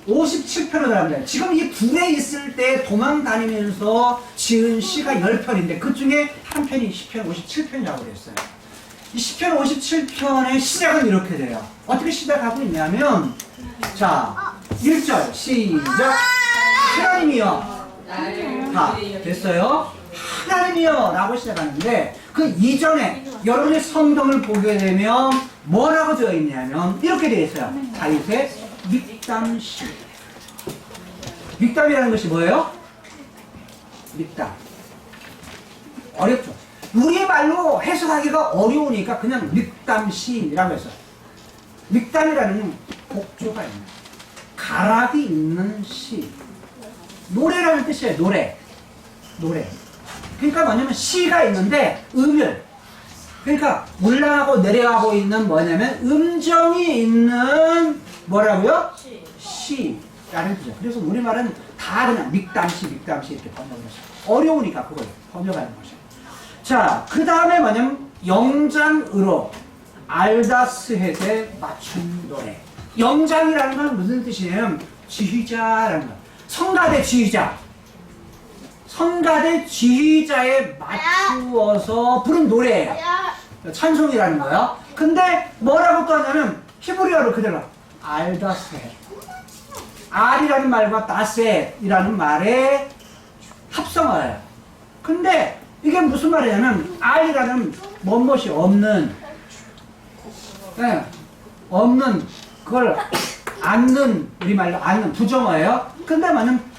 57편을 들어갑니다. 지금 이 굴에 있을 때 도망 다니면서 지은 시가 10편인데 그 중에 한 편이 시편 57편이라고 그랬어요. 이 시편 57편의 시작은 이렇게 돼요. 어떻게 시작하고 있냐면, 자, 1절 시작. 하나님이여. 다 됐어요. 하나님이여 라고 시작하는데 그 이전에 여러분의 성경을 보게 되면 뭐라고 되어 있냐면 이렇게 되어 있어요. 다윗의 믹담시. 믹담이라는 것이 뭐예요? 믹담. 어렵죠. 우리말로 해석하기가 어려우니까 그냥 믹담시라고 했어요. 믹담이라는 곡조가 있는, 가락이 있는 시. 노래라는 뜻이에요. 노래. 그러니까 뭐냐면 시가 있는데 음을, 그러니까 올라가고 내려가고 있는 뭐냐면 음정이 있는 뭐라고요? 시라는 뜻이죠. 그래서 우리말은 다 그냥 믹담시 이렇게 번역을 했어요. 어려우니까 그걸 번역하는 거죠. 자, 그 다음에 뭐냐면 영장으로 알다스헷에 맞춘 노래. 영장이라는 건 무슨 뜻이냐면 지휘자라는 거. 성가대 지휘자. 성가대 지휘자에 맞추어서 부른 노래예요. 찬송이라는 거예요. 근데 뭐라고 또 하냐면 히브리어로 그대로 알다스헷. 알이라는 말과 다셋이라는 말의 합성어예요. 근데 이게 무슨 말이냐면 알이라는 뭔것이 없는, 네, 없는, 그걸 않는, 우리말로 않는 부정어예요. 근데 뭐냐면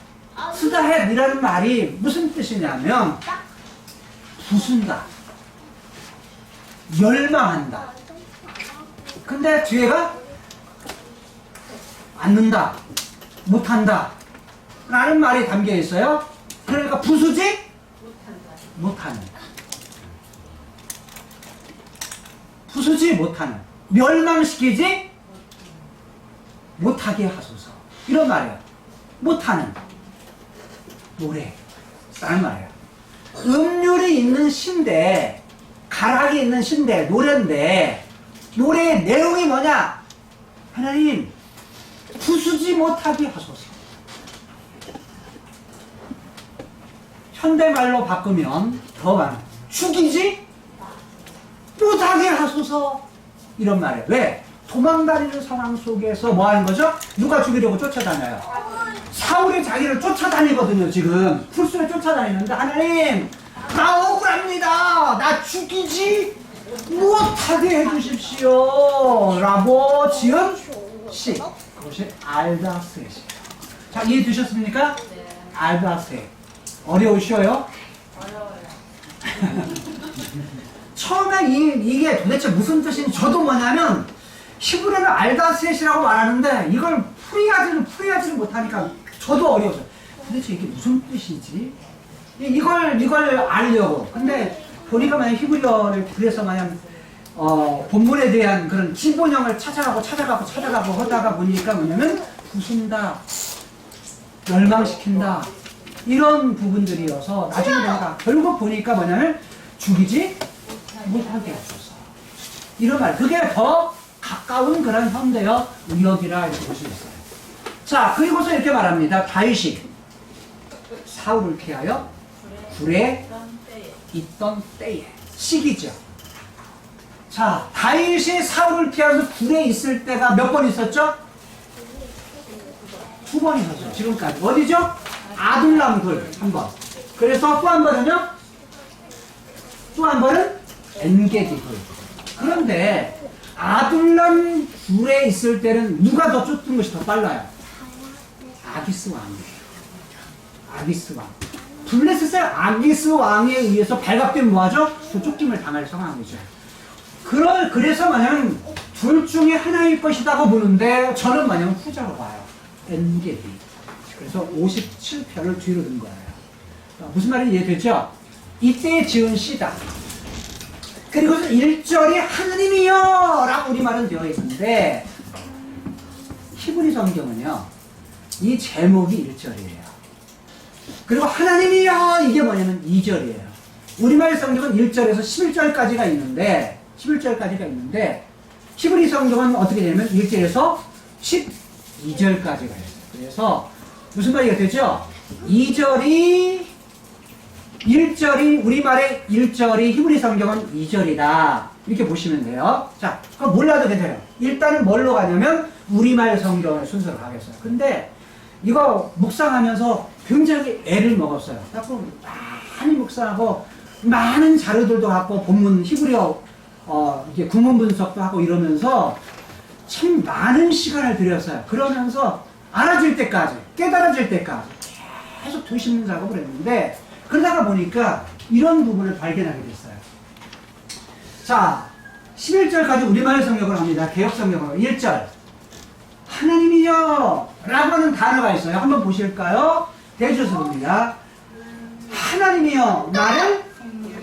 스다헷이라는 말이 무슨 뜻이냐면 부순다, 멸망한다. 근데 뒤에가 않는다, 못한다 라는 말이 담겨 있어요. 그러니까 부수지 못하는, 부수지 못하는, 멸망시키지 못하게 하소서, 이런 말이에요. 못하는 노래 라는 말이에요. 음률이 있는 시인데, 가락이 있는 시인데, 노래인데, 노래의 내용이 뭐냐? 하나님 부수지 못하게 하소서. 현대말로 바꾸면 더 많아. 죽이지 못하게 못하게 하소서 이런 말이에요. 왜? 도망다니는 상황 속에서 뭐 하는 거죠? 누가 죽이려고 쫓아다녀요? 사울이 자기를 쫓아다니거든요. 지금 풀숲에 쫓아다니는데 하나님 나 억울합니다. 나 죽이지 못하게 해주십시오 라고 지은 시, 그것이 알다스의 시. 자, 이해되셨습니까? 알다스의. 어려우셔요? 어려워요. 처음에 이게 도대체 무슨 뜻인지 저도 뭐냐면 히브리어는 알다셋이라고 말하는데 이걸 풀이하지는 못하니까 저도 어려워서 도대체 이게 무슨 뜻이지? 이걸 알려고. 근데 보니까 만약 히브리어를 그래서 만약 본문에 대한 그런 기본형을 찾아가고 하다가 보니까 뭐냐면 부순다, 멸망시킨다 이런 부분들이어서 나중에 내가 결국 보니까 뭐냐면 죽이지 못하게 하소서 이런 말. 그게 더 가까운 그런 현대어 의역이라 이렇게 볼 수 있어요. 자, 그리고서 이렇게 말합니다. 다윗이 사울을 피하여 굴에 있던 때에. 시기죠. 자, 다윗이 사울을 피하면서 굴에 있을 때가 몇 번 있었죠? 2번 있었죠. 지금까지. 어디죠? 아둘람 굴 한 번. 그래서 또 한 번은요? 또 한 번은 엔게디 굴. 그런데 아둘람 굴에 있을 때는 누가 더 쫓는 것이 더 빨라요? 아기스 왕이에요. 아기스 왕. 블레셋의 아기스 왕에 의해서 발각되면 뭐하죠? 또 쫓김을 당할 상황이죠. 그래서 마냥 둘 중에 하나일 것이라고 보는데 저는 마냥 후자로 봐요. 엔게디. 그래서 57편을 뒤로 든 거예요. 무슨 말인지 이해되죠? 이때 지은 시다. 그리고 1절이 하느님이여 라고 우리말은 되어 있는데 히브리 성경은요 이 제목이 1절이에요. 그리고 하나님이여 이게 뭐냐면 2절이에요. 우리말 성경은 1절에서 11절까지가 있는데 히브리 성경은 어떻게 되냐면 1절에서 12절까지가 있어요. 그래서 무슨 말이 되죠? 1절이 우리말의 1절이 히브리 성경은 2절이다. 이렇게 보시면 돼요. 자, 그럼 몰라도 괜찮아요. 일단은 뭘로 가냐면 우리말 성경을 순서로 가겠어요. 근데 이거 묵상하면서 굉장히 애를 먹었어요. 자꾸 많이 묵상하고 많은 자료들도 갖고 본문 히브리어 이게 구문 분석도 하고 이러면서 참 많은 시간을 들였어요. 그러면서 알아질 때까지, 깨달아질 때까지 계속 되씹는 작업을 했는데 그러다가 보니까 이런 부분을 발견하게 됐어요. 자, 11절까지 우리말 성경을 합니다. 개역 성경으로 1절. 하나님이여 라고 하는 단어가 있어요. 한번 보실까요? 대주서 봅니다. 하나님이여 나를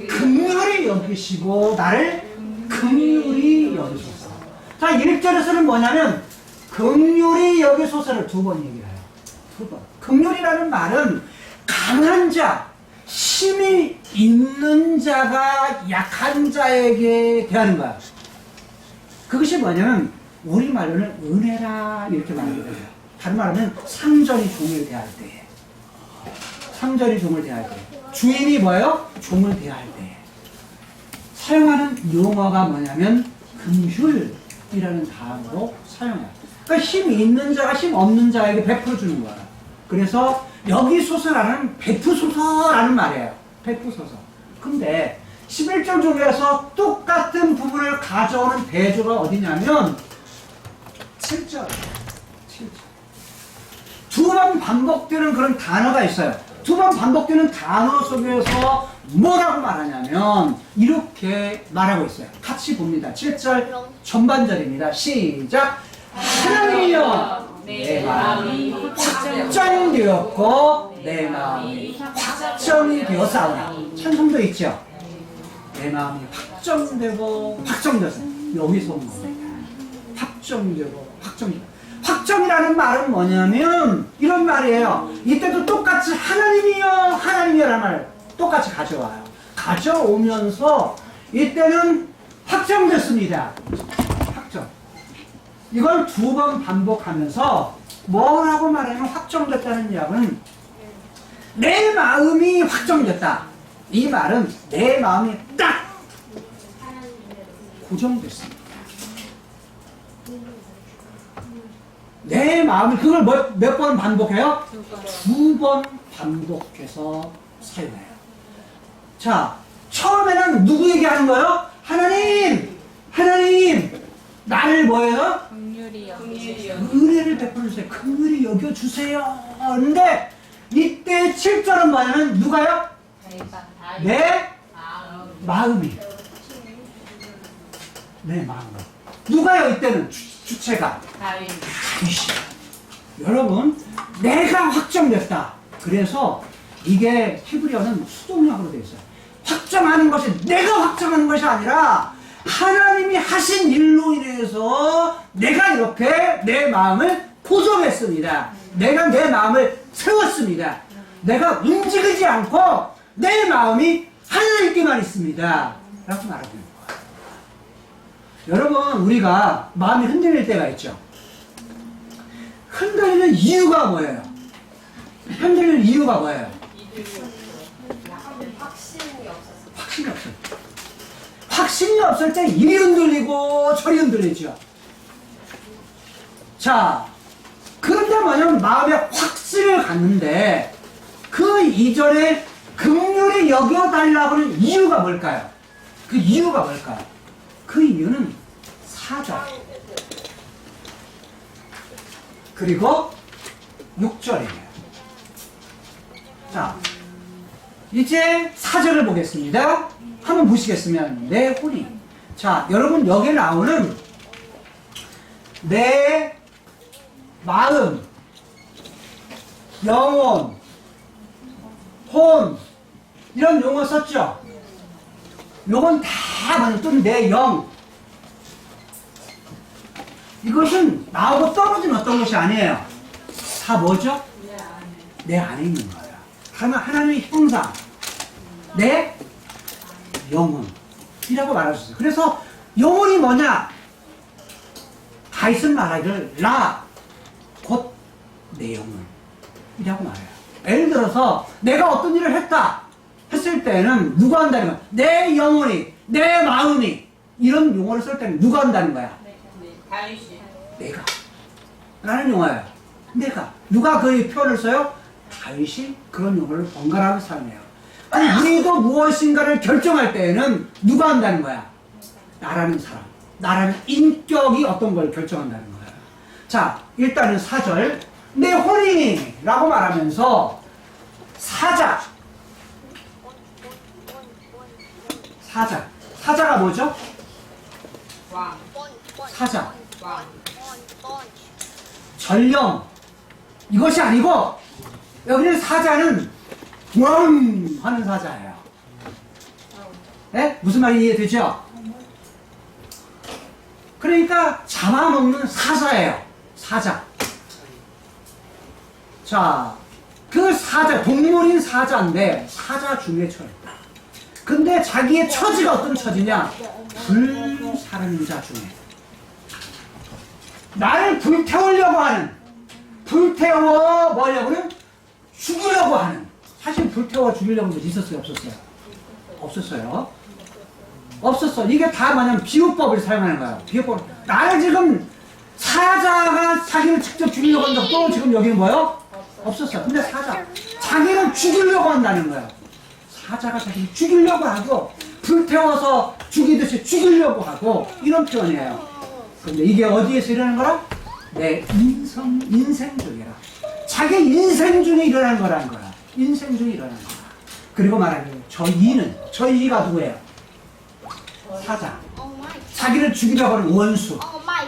긍휼히 여기시고 나를 긍휼히 여기소서. 자, 1절에서는 뭐냐면 긍휼히 여기소서를 2번 얘기해요. 2번. 긍휼이라는 말은 강한 자, 힘이 있는 자가 약한 자에게 대하는 거야. 그것이 뭐냐면 우리말로는 은혜라 이렇게 말하게 돼요. 다른 말하면 상전이 종을 대할 때, 상전이 종을 대할 때, 주인이 뭐예요? 종을 대할 때 사용하는 용어가 뭐냐면 긍휼이라는 단어로 사용해요. 그러니까 힘이 있는 자가 힘 없는 자에게 베풀어 주는 거야. 그래서 여기소서라는 베푸소서라는 말이에요. 베푸소서. 근데 11절 중에서 똑같은 부분을 가져오는 대조가 어디냐면 7절. 7절. 2번 반복되는 그런 단어가 있어요. 2번 반복되는 단어 속에서 뭐라고 말하냐면 이렇게 말하고 있어요. 같이 봅니다. 7절 전반절입니다. 시작. 하나님이여 내 마음이 확정되었고 내 마음이 확정이 되었사오나. 찬송도 있죠. 내 마음이 확정되고 확정되었어. 여기서 온 겁니다. 확정되고 확정되고. 확정이라는 말은 뭐냐면 이런 말이에요. 이때도 똑같이 하나님이여라는 말 똑같이 가져와요. 가져오면서 이때는 확정됐습니다. 확정. 이걸 2번 반복하면서 뭐라고 말하면 확정됐다는 이야기는 내 마음이 확정됐다. 이 말은 내 마음이 딱 고정됐습니다. 내 마음을 그걸 몇 번 반복해요? 2번 반복해서 사용해요. 자, 처음에는 누구에게 하는 거예요? 하나님! 하나님! 나를 뭐예요? 긍휼이요. 은혜를 베풀어 주세요. 긍휼히 여겨주세요. 근데 이때 7절은 뭐냐면 누가요? 내 마음이. 내 마음. 누가요 이때는 주체가? 다윗이. 여러분 내가 확정됐다. 그래서 이게 히브리어는 수동력으로 되어 있어요. 확정하는 것이 내가 확정하는 것이 아니라 하나님이 하신 일로 인해서 내가 이렇게 내 마음을 고정했습니다. 내가 내 마음을 세웠습니다. 내가 움직이지 않고 내 마음이 하나님께만 있습니다. 라고 말하는 거예요. 여러분 우리가 마음이 흔들릴 때가 있죠. 흔들리는 이유가 뭐예요? 흔들리는 이유가 뭐예요? 확신이 없어요. 확신이 없을 때 이리 흔들리고 저리 흔들리죠. 자, 그런데 뭐냐면 마음에 확신을 갖는데 그 이전에 긍휼히 여겨달라고 하는 이유가 뭘까요? 그 이유가 뭘까요? 그 이유는 사절 그리고 6절이에요. 자, 이제 사절을 보겠습니다. 한번 보시겠으면 내 혼이. 자, 여러분 여기에 나오는 내 마음, 영혼, 혼 이런 용어 썼죠? 요건 다 뭐냐 또 내 영. 이것은 나하고 떨어진 어떤 것이 아니에요. 다 뭐죠? 내 안에 있는 거예요. 하나님의 형상, 내 영혼이라고 말하셨어요. 그래서 영혼이 뭐냐? 다윗은 말하기를 나 곧 내 영혼이라고 말해요. 예를 들어서 내가 어떤 일을 했다 했을 때는 누가 한다는 거야? 내 영혼이, 내 마음이 이런 용어를 쓸 때는 누가 한다는 거야? 다윗이. 내가 라는 용어예요. 내가. 누가 그 표현을 써요? 다윗이 그런 용어를 번갈아가면서 사용해요. 아니 우리도 무엇인가를 결정할 때에는 누가 한다는 거야? 나라는 사람, 나라는 인격이 어떤 걸 결정한다는 거예요. 자, 일단은 4절 내 혼이 라고 말하면서 사자가 뭐죠? 왕. 사자, 왕. 전령 이것이 아니고 여기는 사자는 왕 하는 사자예요. 네? 무슨 말이 이해되죠? 그러니까 잡아먹는 사자예요. 사자. 자, 그 사자, 동물인 사자인데 사자 중에 처했다. 근데 자기의 처지가 어떤 처지냐? 불사르는 자 중에. 나를 불태우려고 하는, 불태워 뭐냐고는 죽이려고 하는. 사실 불태워 죽이려고 하는 게 있었어요? 없었어요? 없었어요. 없었어. 이게 다 뭐냐면 비유법을 사용하는 거야. 비유법. 나를 지금 사자가 자기를 직접 죽이려고 한다. 또 지금 여기는 뭐요? 없었어. 근데 자기를 죽이려고 한다는 거야. 사자가 자기를 죽이려고 하고 불태워서 죽이듯이 죽이려고 하고 이런 표현이에요. 근데 이게 어디에서 일어나는 거라? 내 인생 중이라. 자기 인생 중에 일어나는 거라는 거야. 인생 중에 일어나는 거야. 그리고 말하기를 저 이가 누구예요? 사자. 자기를 죽이려고 하는 원수.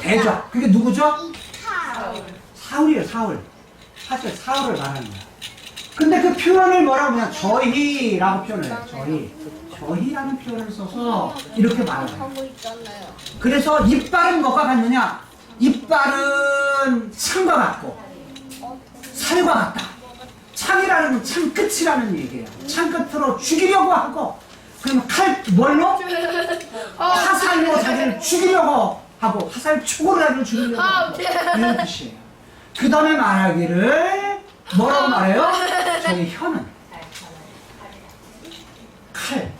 대적. 그게 누구죠? 사울이에요. 사실 사울을 말하는 거야. 근데 그 표현을 뭐라고 그냥 저희라고 표현을 해요. 저희라는 표현을 써서 이렇게 말해요. 그래서 이빨은 뭐가 같느냐? 이빨은 창과 같고 살과 같다. 창이라는 창 끝이라는 얘기예요. 창 끝으로 죽이려고 하고 그러면 뭘로? 화살로 자기를 죽이려고 하고 화살 촉으로 자기를 죽이려고 하고 이런 뜻이에요. 그 다음에 말하기를 뭐라고 말해요? 저희 혀는 칼,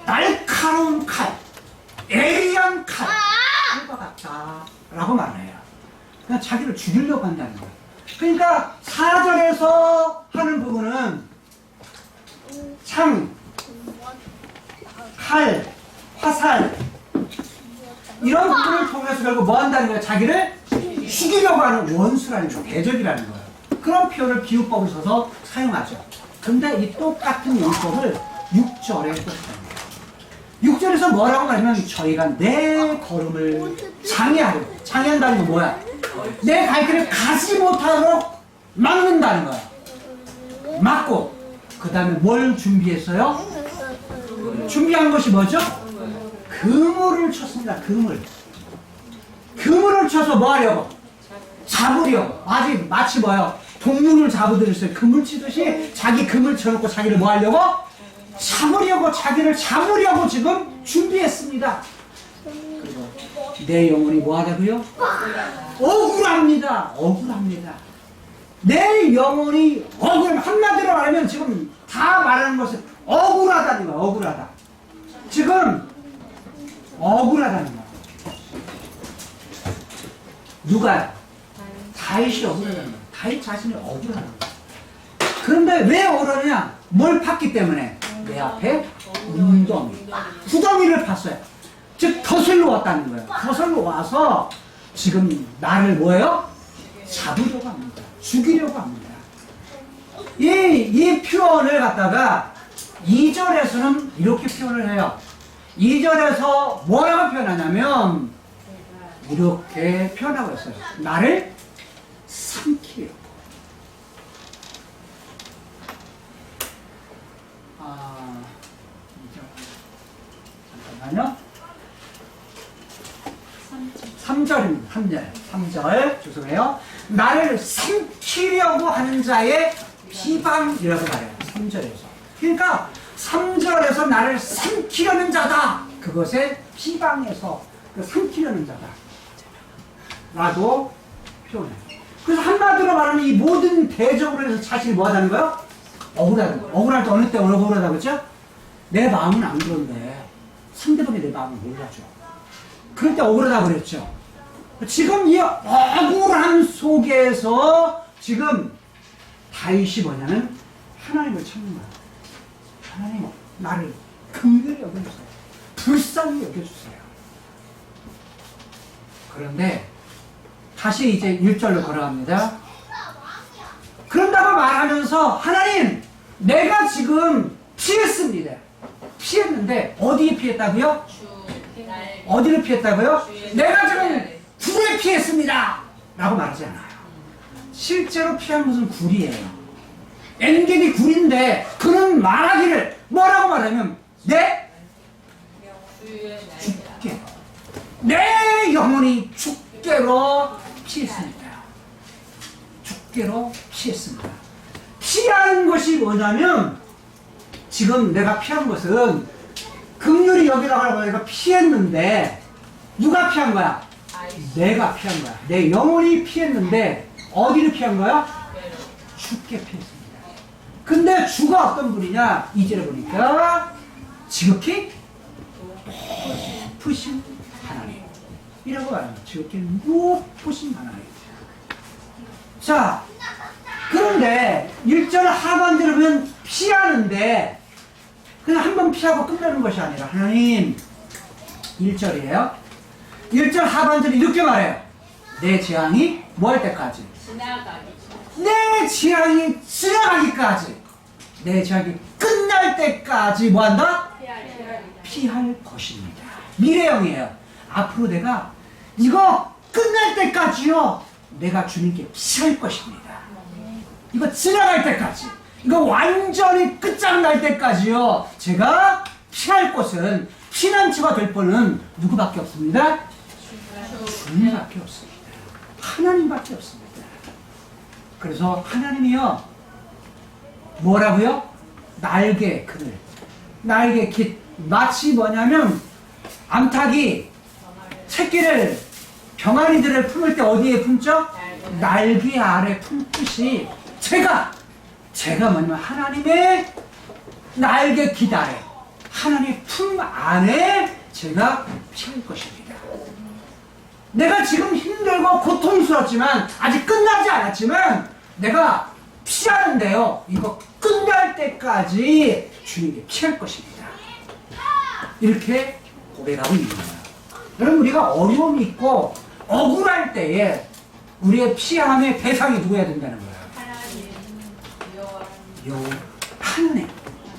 날카로운 칼, 라고 말해요. 그냥 자기를 죽이려고 한다는 거예요. 그러니까 4절에서 하는 부분은 창, 칼, 화살 이런 부분을 통해서 결국 뭐 한다는 거예요? 자기를 죽이려고 하는 원수라는 거예요. 대적이라는 거예요. 그런 표현을 비유법을 써서 사용하죠. 근데 이 똑같은 용법을 6절에 또 사용해요. 6절에서 뭐라고 말하면 저희가 내 걸음을 장애하려고. 장애한다는 건 뭐야? 내 갈 길을 가지 못하도록 막는다는 거야. 막고 그 다음에 뭘 준비했어요? 준비한 것이 뭐죠? 그물을 쳤습니다. 그물을 쳐서 뭐 하려고? 잡으려고. 마치 뭐요? 동물을 잡으듯이 그물 치듯이 자기 그물 쳐놓고 자기를 뭐 하려고? 잡으려고, 자기를 잡으려고 지금 준비했습니다. 그리고 내 영혼이 뭐 하다고요? 억울합니다. 내 영혼이 한마디로 말하면 지금 다 말하는 것은 억울하다는 거야. 억울하다. 지금 억울하다는 거야. 누가요? 다윗이 억울하다는 거야. 다윗 자신이 억울하다는 거야. 그런데 왜 억울하냐? 뭘 팠기 때문에? 내 앞에 구덩이를 팠어요. 즉 거슬러 왔다는 거예요. 거슬러 와서 지금 나를 뭐예요? 잡으려고 합니다. 죽이려고 합니다. 이 표현을 갖다가 2절에서는 이렇게 표현을 해요. 2절에서 뭐라고 표현하냐면 이렇게 표현하고 있어요. 나를 삼키려고. 잠깐만요. 3절입니다. 3절. 죄송해요. 나를 삼키려고 하는 자의 비방이라고 말해요. 3절에서. 그러니까 3절에서 나를 삼키려는 자다. 그것의 비방에서 삼키려는 자다. 라고 표현해요. 그래서 한마디로 말하면 이 모든 대적으로 해서 자신이 뭐 하다는 거예요? 억울하다는 거예요. 억울할 때 어느 때 억울하다고 그랬죠? 내 마음은 안 그런데 상대방이 내 마음을 몰라줘. 그럴 때 억울하다고 그랬죠. 지금 이 억울함 속에서 지금 다윗이 뭐냐면 하나님을 찾는 거야. 하나님, 나를 긍휼히 여겨주세요. 불쌍히 여겨주세요. 그런데 다시 이제 1절로 걸어갑니다. 그런다고 말하면서 하나님, 내가 지금 피했는데 어디에 피했다고요? 어디를 피했다고요? 내가 지금 굴에 피했습니다. 라고 말하지 않아요. 실제로 피한 것은 굴이에요. 엔겔이 굴인데 그는 말하기를 뭐라고 말하면 죽게. 내 영혼이 죽게로 피했습니다. 죽게로 피했습니다. 피하는 것이 뭐냐면 지금 내가 피한 것은 긍휼히 여기라고 하고 내가 피했는데 누가 피한 거야? 내가 피한 거야. 내 영혼이 피했는데 어디를 피한 거야? 죽게 피했습니다. 근데 주가 어떤 분이냐? 2절에 보니까 지극히 높으신 하나님 이라고 말합니다. 지극히 높으신 하나님. 자, 그런데 1절 하반절을 보면 피하는데 그냥 한 번 피하고 끝내는 것이 아니라 하나님 1절이에요. 1절 하반절이 이렇게 말해요. 내 재앙이 뭐 할 때까지? 내 재앙이 지나가기까지. 내 재앙이 끝날 때까지 뭐 한다? 피할 것입니다. 미래형이에요. 앞으로 내가 이거 끝날 때까지요. 내가 주님께 피할 것입니다. 이거 지나갈 때까지. 이거 완전히 끝장날 때까지요. 제가 피할 것은 피난처가 될 분은 누구밖에 없습니다? 주님밖에 없습니다. 하나님밖에 없습니다. 그래서 하나님이요. 뭐라고요? 날개 그늘. 날개 깃. 마치 뭐냐면 암탉이 새끼를 병아리들을 품을 때 어디에 품죠? 날개 아래 품듯이 제가 뭐냐면 하나님의 날개 깃 아래 하나님의 품 안에 제가 피할 것입니다. 내가 지금 힘들고 고통스럽지만 아직 끝나지 않았지만 내가 피하는데요. 이거 끝날 때까지 주님께 피할 것입니다. 이렇게 고백하고 있는 거예요. 여러분 우리가 어려움이 있고 억울할 때에 우리의 피함의 대상이 누구야 된다는 거예요. 하나님,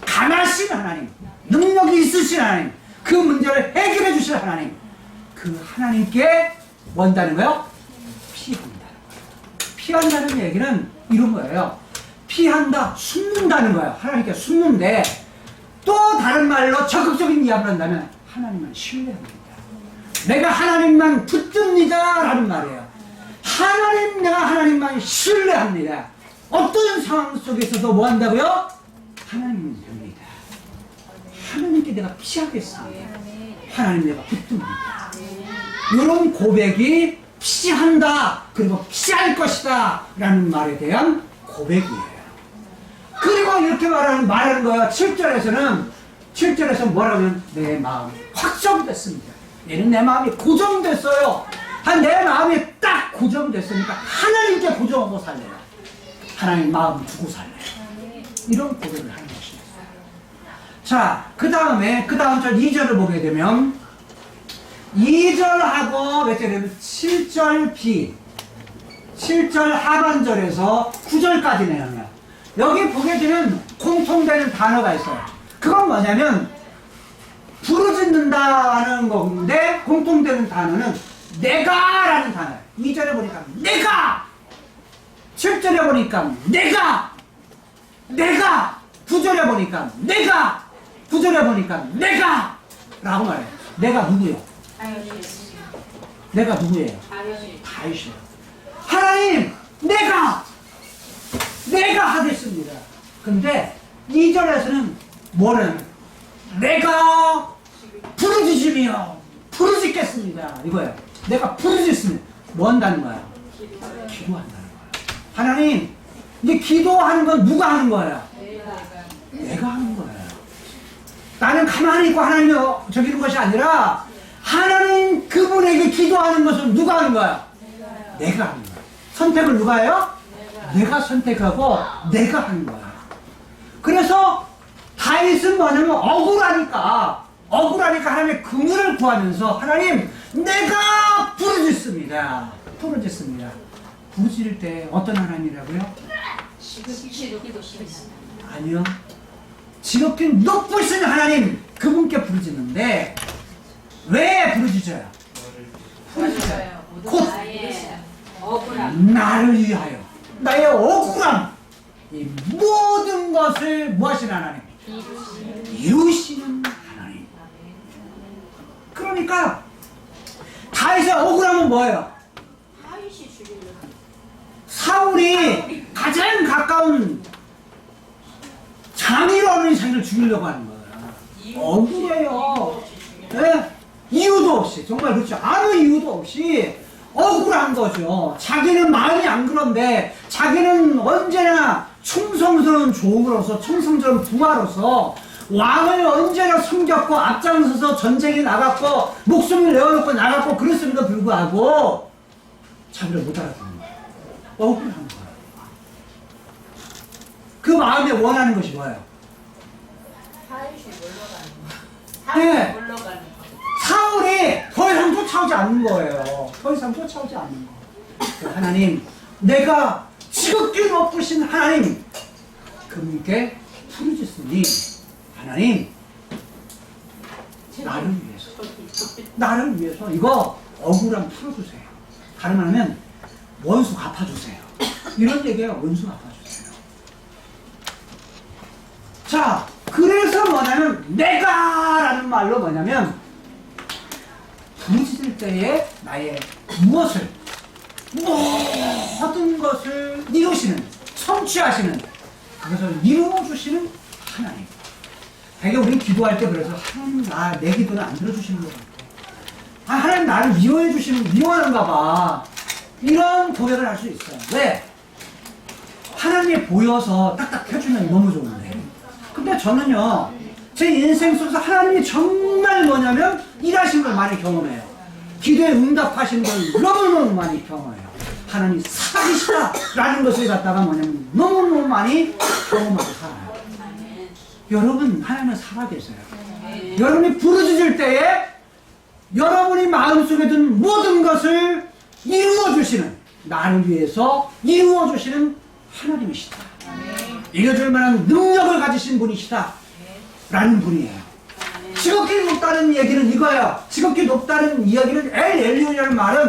강하신 하나님, 능력이 있으신 하나님, 그 문제를 해결해 주실 하나님, 그 하나님께 원다는 거예요? 피한다는 거예요. 피한다는 얘기는 이런 거예요. 피한다, 숨는다는 거예요. 하나님께 숨는데 또 다른 말로 적극적인 이야기를 한다면 하나님만 신뢰합니다. 내가 하나님만 붙듭니다 라는 말이에요. 하나님, 내가 하나님만 신뢰합니다. 어떤 상황 속에서도 뭐 한다고요? 하나님은 됩니다. 하나님께 내가 피하겠습니다. 하나님 내가 붙듭니다. 이런 고백이 피한다, 그리고 피할 것이다 라는 말에 대한 고백이에요. 그리고 이렇게 말하는 거예요. 7절에서 뭐라면 내 마음이 확정됐습니다. 얘는 내 마음이 고정됐어요. 내 마음이 딱 고정됐으니까 하나님께 고정하고 살래요. 하나님 마음 두고 살래요. 이런 고백을 하는 것입니다. 자, 그 다음 절 2절을 보게 되면 2절하고 몇 절이냐면 7절 B, 7절 하반절에서 9절까지네요. 여기 보게 되면 공통되는 단어가 있어요. 그건 뭐냐면 부르짖는다는 건데 공통되는 단어는 내가라는 단어예요. 2절에 보니까 내가, 7절에 보니까 내가, 9절에 보니까 내가, 9절에 보니까 내가 라고 말해요. 내가 누구예요? 내가 누구예요? 다윗이에요. 하나님, 내가 하겠습니다. 근데 2절에서는 뭐는 내가 부르짖으며 부르짖겠습니다. 이거예요. 내가 부르짖으면 뭐 한다는 거야? 기도한다는 거야. 하나님, 이제 기도하는 건 누가 하는 거야? 내가 하는 거야. 나는 가만히 있고 하나님이 저기는 것이 아니라 하나님 그분에게 기도하는 것은 누가 하는 거야? 내가 하는 거야. 선택을 누가 해요? 내가 선택하고 내가 하는 거야. 그래서 다윗은 뭐냐면 억울하니까 하나님의 긍휼을 구하면서 하나님 내가 부르짖습니다. 부르짖을 때 어떤 하나님이라고요? 아니요. 지극히 높으신 하나님 그분께 부르짖는데 왜 부르짖어요? 곧 나를 위하여 나의 억울함 이 모든 것을 무엇이는 하나님? 이루시는 하나님. 그러니까 다윗의 억울함은 뭐예요? 사울이 가장 가까운 장인어른 자기를 죽이려고 하는 거예요. 억울해요. 네? 이유도 없이, 정말 그렇죠. 아무 이유도 없이 억울한 거죠. 자기는 마음이 안 그런데 자기는 언제나 충성스러운 종으로서 충성스러운 부하로서 왕을 언제나 숨겼고 앞장서서 전쟁에 나갔고 목숨을 내어놓고 나갔고 그랬음에도 불구하고 자기를 못 알아듣는 거예요. 억울한 거예요. 그 마음에 원하는 것이 뭐예요? 네. 사울이 더 이상 쫓아오지 않는 거예요. 더 이상 쫓아오지 않는 거. 하나님, 내가 지극히 높으신 하나님, 그분께 부르짖으니 하나님, 나를 위해서 이거 억울함 풀어주세요. 다른 말하면 원수 갚아주세요. 이런 얘기예요. 원수 갚아주세요. 자, 그래서 뭐냐면 내가라는 말로 뭐냐면 부르짖을 때에 나의 무엇을 모든 것을 이루시는 성취하시는 그것을 이루어주시는 하나님. 되게 우리는 기도할 때 그래서 하나님 내 기도는 안 들어주시는 것 같아. 하나님 나를 미워하는가 봐. 이런 고백을 할 수 있어요. 왜? 하나님이 보여서 딱딱 해주면 너무 좋은데. 근데 저는요, 제 인생 속에서 하나님이 정말 뭐냐면 일하신 걸 많이 경험해요. 기도에 응답하신 걸 너무너무 많이 경험해요. 하나님 살아계시다라는 것을 갖다가 뭐냐면 너무너무 많이 경험하고 살아요. 여러분, 하나님은 살아계세요. 여러분이 부르짖을 때에 여러분이 마음속에 든 모든 것을 이루어주시는, 나를 위해서 이루어주시는 하나님이시다. 이뤄줄 만한 능력을 가지신 분이시다 라는 분이에요. 지극히 높다는 얘기는 이거예요. 지극히 높다는 이야기는 엘리온이라는 말은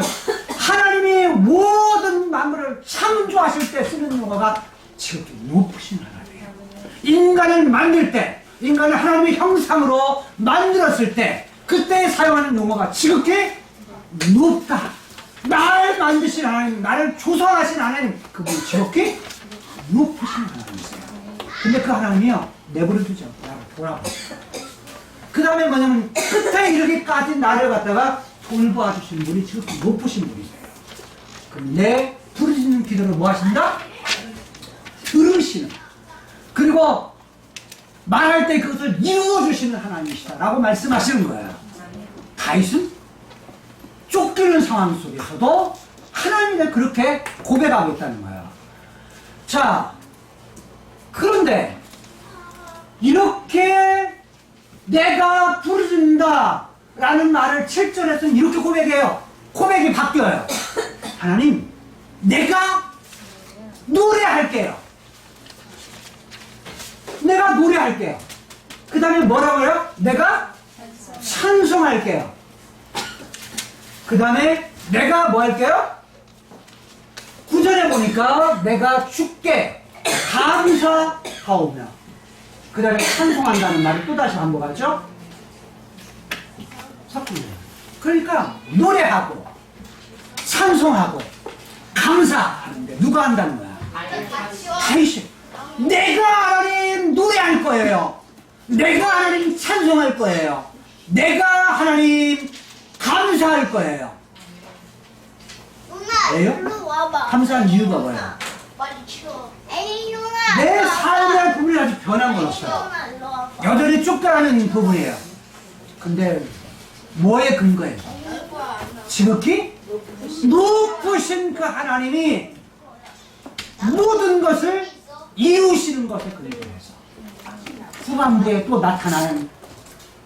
하나님이 모든 만물을 창조하실 때 쓰는 용어가 지극히 높으신 하나님이에요. 인간을 만들 때, 인간을 하나님의 형상으로 만들었을 때 그때 사용하는 용어가 지극히 높다. 나를 만드신 하나님, 나를 조성하신 하나님, 그분이 지극히 높으신 하나님이세요. 근데 그 하나님이요, 내버려 두죠. 나를 돌아보세요. 그 다음에 뭐냐면 끝에 이르기까지 나를 갖다가 돌봐주신 분이 지극히 높으신 분이세요. 내 부르짖는 기도를 뭐 하신다? 들으시는, 그리고 말할 때 그것을 이루어주시는 하나님이시다 라고 말씀하시는 거예요. 다윗은 쫓기는 상황 속에서도 하나님을 그렇게 고백하고 있다는 거예요. 자, 그런데 이렇게 내가 부르짖는다 라는 말을 7절에서는 이렇게 고백해요. 고백이 바뀌어요. 하나님, 내가 노래할게요. 내가 노래할게요. 그 다음에 뭐라고요? 내가 찬송할게요. 그 다음에 내가 뭐 할게요? 9절에 보니까 내가 주께 감사하오며, 그 다음에 찬송한다는 말을 또다시 반복하죠? 섞습니다. 그러니까 노래하고 찬송하고 감사하는데 누가 한다는 거야? 다윗이. 내가 하나님 노래할 거예요. 내가 하나님 찬송할 거예요. 내가 하나님 감사할 거예요. 왜요? 감사한 이유가 뭐예요? 내 삶의 부분이 아주 변한 건 없어요. 여전히 쫓겨나는 부분이에요. 근데 뭐에 근거해요? 지극히 높으신 그 하나님이 모든 것을 이루시는 것에 근거해서 후반부에 또 나타나는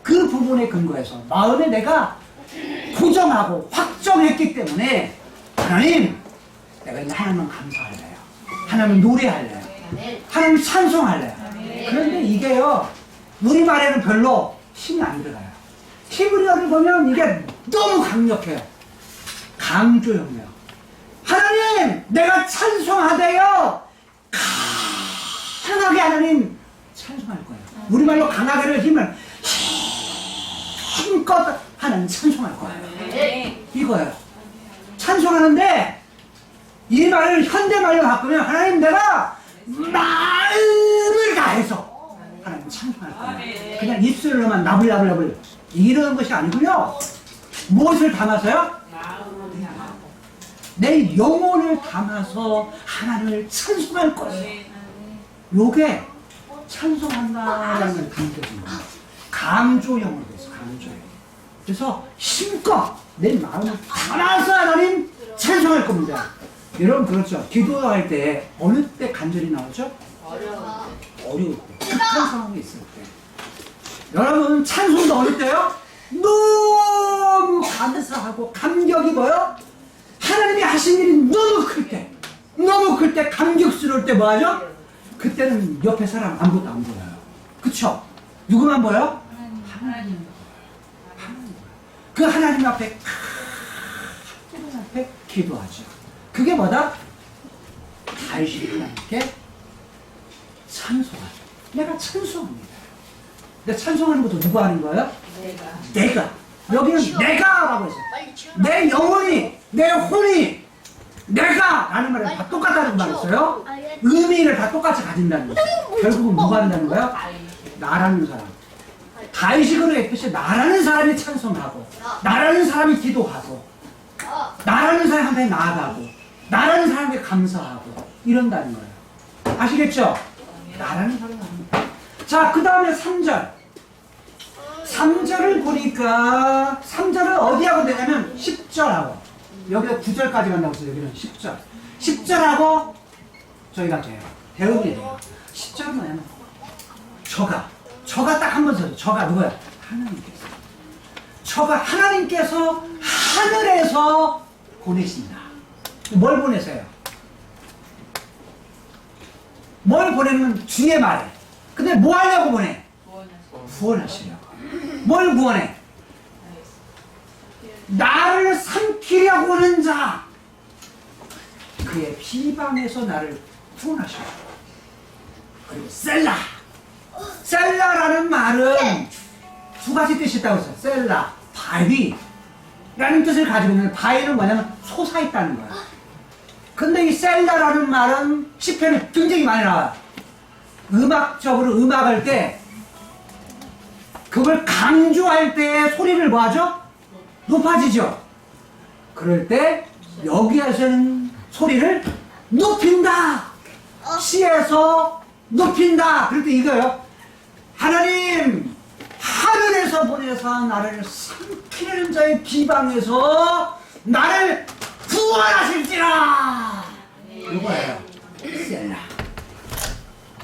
그 부분에 근거해서 마음에 내가 고정하고 확정했기 때문에 하나님, 내가 이제 하나님만 감사할래요. 하나님 노래할래요. 하나님 찬송할래요. 그런데 이게요, 우리말에는 별로 힘이 안 들어가요. 히브리어를 보면 이게 너무 강력해요. 강조형이에요. 하나님, 내가 찬송하대요. 강하게 하나님 찬송할 거예요. 우리말로 강하게를 힘을 힘껏 하나님 찬송할 거예요. 이거예요. 찬송하는데 이 말을 현대말로 바꾸면 하나님, 내가 마음을 다해서 하나님 찬송할 거예요. 그냥 입술로만 나불나불나불 이런 것이 아니고요. 무엇을 담아서요? 내 영혼을 담아서 하나님을 찬송할 거예요. 요게 찬송한다라는 걸 강조해준 거예요. 강조형으로 돼서 강조형. 그래서 힘껏 내 마음을 담아서 하나님 찬송할 겁니다. 여러분, 그렇죠. 기도할 때 어느 때 간절히 나오죠? 어려울 때, 극한 상황이 있을 때. 여러분, 찬송도 어느 때요? 너무 감사하고 감격이 뭐요? 하나님이 하신 일이 너무 클 때, 너무 클 때, 감격스러울 때 뭐 하죠? 그때는 옆에 사람 아무것도 안 보여요. 그쵸? 누구만 보여? 하나님. 그 하나님 앞에 기도하죠. 그게 뭐다? 다윗이 하나님께 찬송하죠. 내가 찬송합니다. 근데 찬송하는 것도 누가 하는 거예요? 내가. 여기는 내가라고 했어요. 내 영혼이, 내 혼이, 내가 라는 말은 다 똑같다는 말이었어요. 의미를 다 똑같이 가진다는 거죠. 결국은 누가 한다는 거예요? 나라는 사람. 다윗이 그러했듯이 나라는 사람이 찬송하고, 나라는 사람이 기도하고, 나라는 사람한테 나아가고, 나라는 사람에게 감사하고 이런다는 거예요. 아시겠죠? 나라는 사람이 합니다. 자, 그 다음에 3절. 3절을 보니까 3절을 어디하고 되냐면 10절하고 여기가 9절까지 간다고 했어요. 여기는 10절. 10절하고 저희가 돼요. 대응이 돼요. 10절은 뭐냐면 저가 딱 한 번 써요. 저가 누구야? 하나님께서. 저가 하나님께서 하늘에서 보내신다. 뭘 보내세요? 뭘 보내면 주의 말에. 근데 뭐 하려고 보내? 구원하시려고. 뭘 구원해? 나를 삼키려고 하는 자. 그의 비방에서 나를 구원하시려고. 그리고 셀라. 셀라라는 말은 두 가지 뜻이 있다고 했어요. 셀라, 바위라는 뜻을 가지고 있는데 바위는 뭐냐면 솟아있다는 거야. 근데 이 셀라라는 말은 시편에 굉장히 많이 나와요. 음악적으로 음악할 때 그걸 강조할 때 소리를 뭐 하죠? 높아지죠. 그럴 때 여기에서는 소리를 높인다. 시에서 높인다. 그럴 때 이거요. 하나님 하늘에서 보내서 나를 삼키려는 자의 비방에서 나를 구원하실지라. 이거예요. 셀라.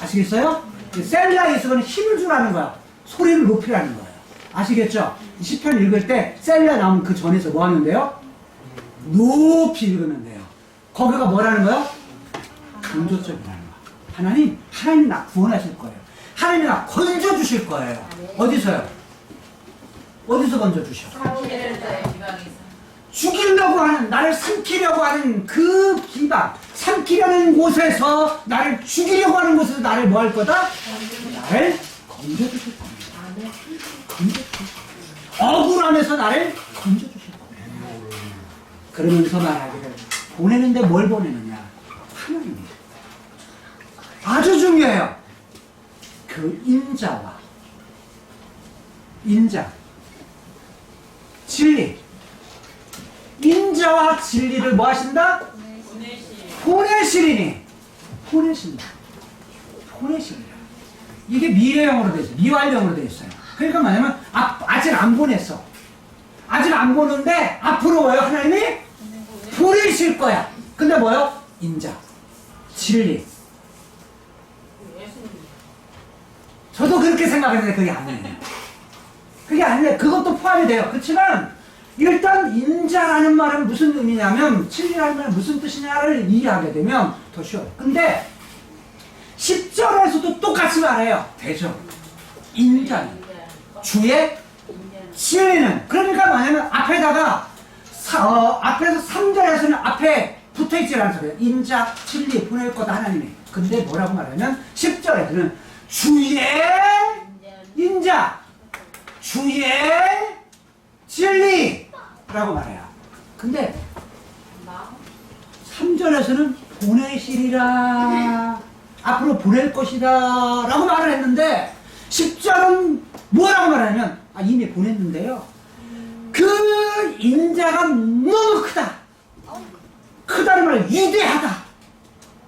아시겠어요? 셀라에서는 힘을 주라는 거야. 소리를 높이라는 거예요. 아시겠죠? 시편 읽을 때 셀라 나오면 그 전에서 뭐 하는데요? 높이 읽으면 돼요. 거기가 뭐라는 거예요? 강조점이라는 거야. 하나님이 나 구원하실 거예요. 하나님이 나 건져주실 거예요. 어디서요? 어디서 건져주셔? 죽이려고 하는, 나를 삼키려고 하는 그 비방, 삼키려는 곳에서, 나를 죽이려고 하는 곳에서 나를 뭐 할 거다? 나를 건져주실 겁니다. 억울함에서 나를 건져주실 겁니다. 그러면서 말하기를, 보내는데 뭘 보내느냐? 하나님이. 아주 중요해요. 그 인자와, 진리. 인자와 진리를 뭐 하신다? 보내시리니. 보내신다. 이게 미래형으로 되어 있어요. 미완령으로 되어 있어요. 그러니까 뭐냐면 아직 안 보냈어. 아직 안 보는데 앞으로 뭐요? 하나님이 보내실 거야. 근데 뭐요? 인자, 진리. 저도 그렇게 생각했는데 그게 아니에요. 그게 아니에요. 그것도 포함이 돼요. 그렇지만 일단 인자라는 말은 무슨 의미냐면 진리라는 말은 무슨 뜻이냐를 이해하게 되면 더 쉬워요. 근데 10절에서도 똑같이 말해요. 되죠. 인자는 주의 진리는. 그러니까 뭐냐면 앞에다가 앞에서 3절에서는 앞에 붙어있지 않은 소리예요. 인자, 진리 보낼 거다 하나님이. 근데 뭐라고 말하면 10절에서는 주의 인자, 주의 진리라고 말해요. 근데 3절에서는 보내시리라, 앞으로 보낼 것이다 라고 말을 했는데 10절은 뭐라고 말하냐면 이미 보냈는데요. 그 인자가 너무 크다. 크다는 말은 위대하다.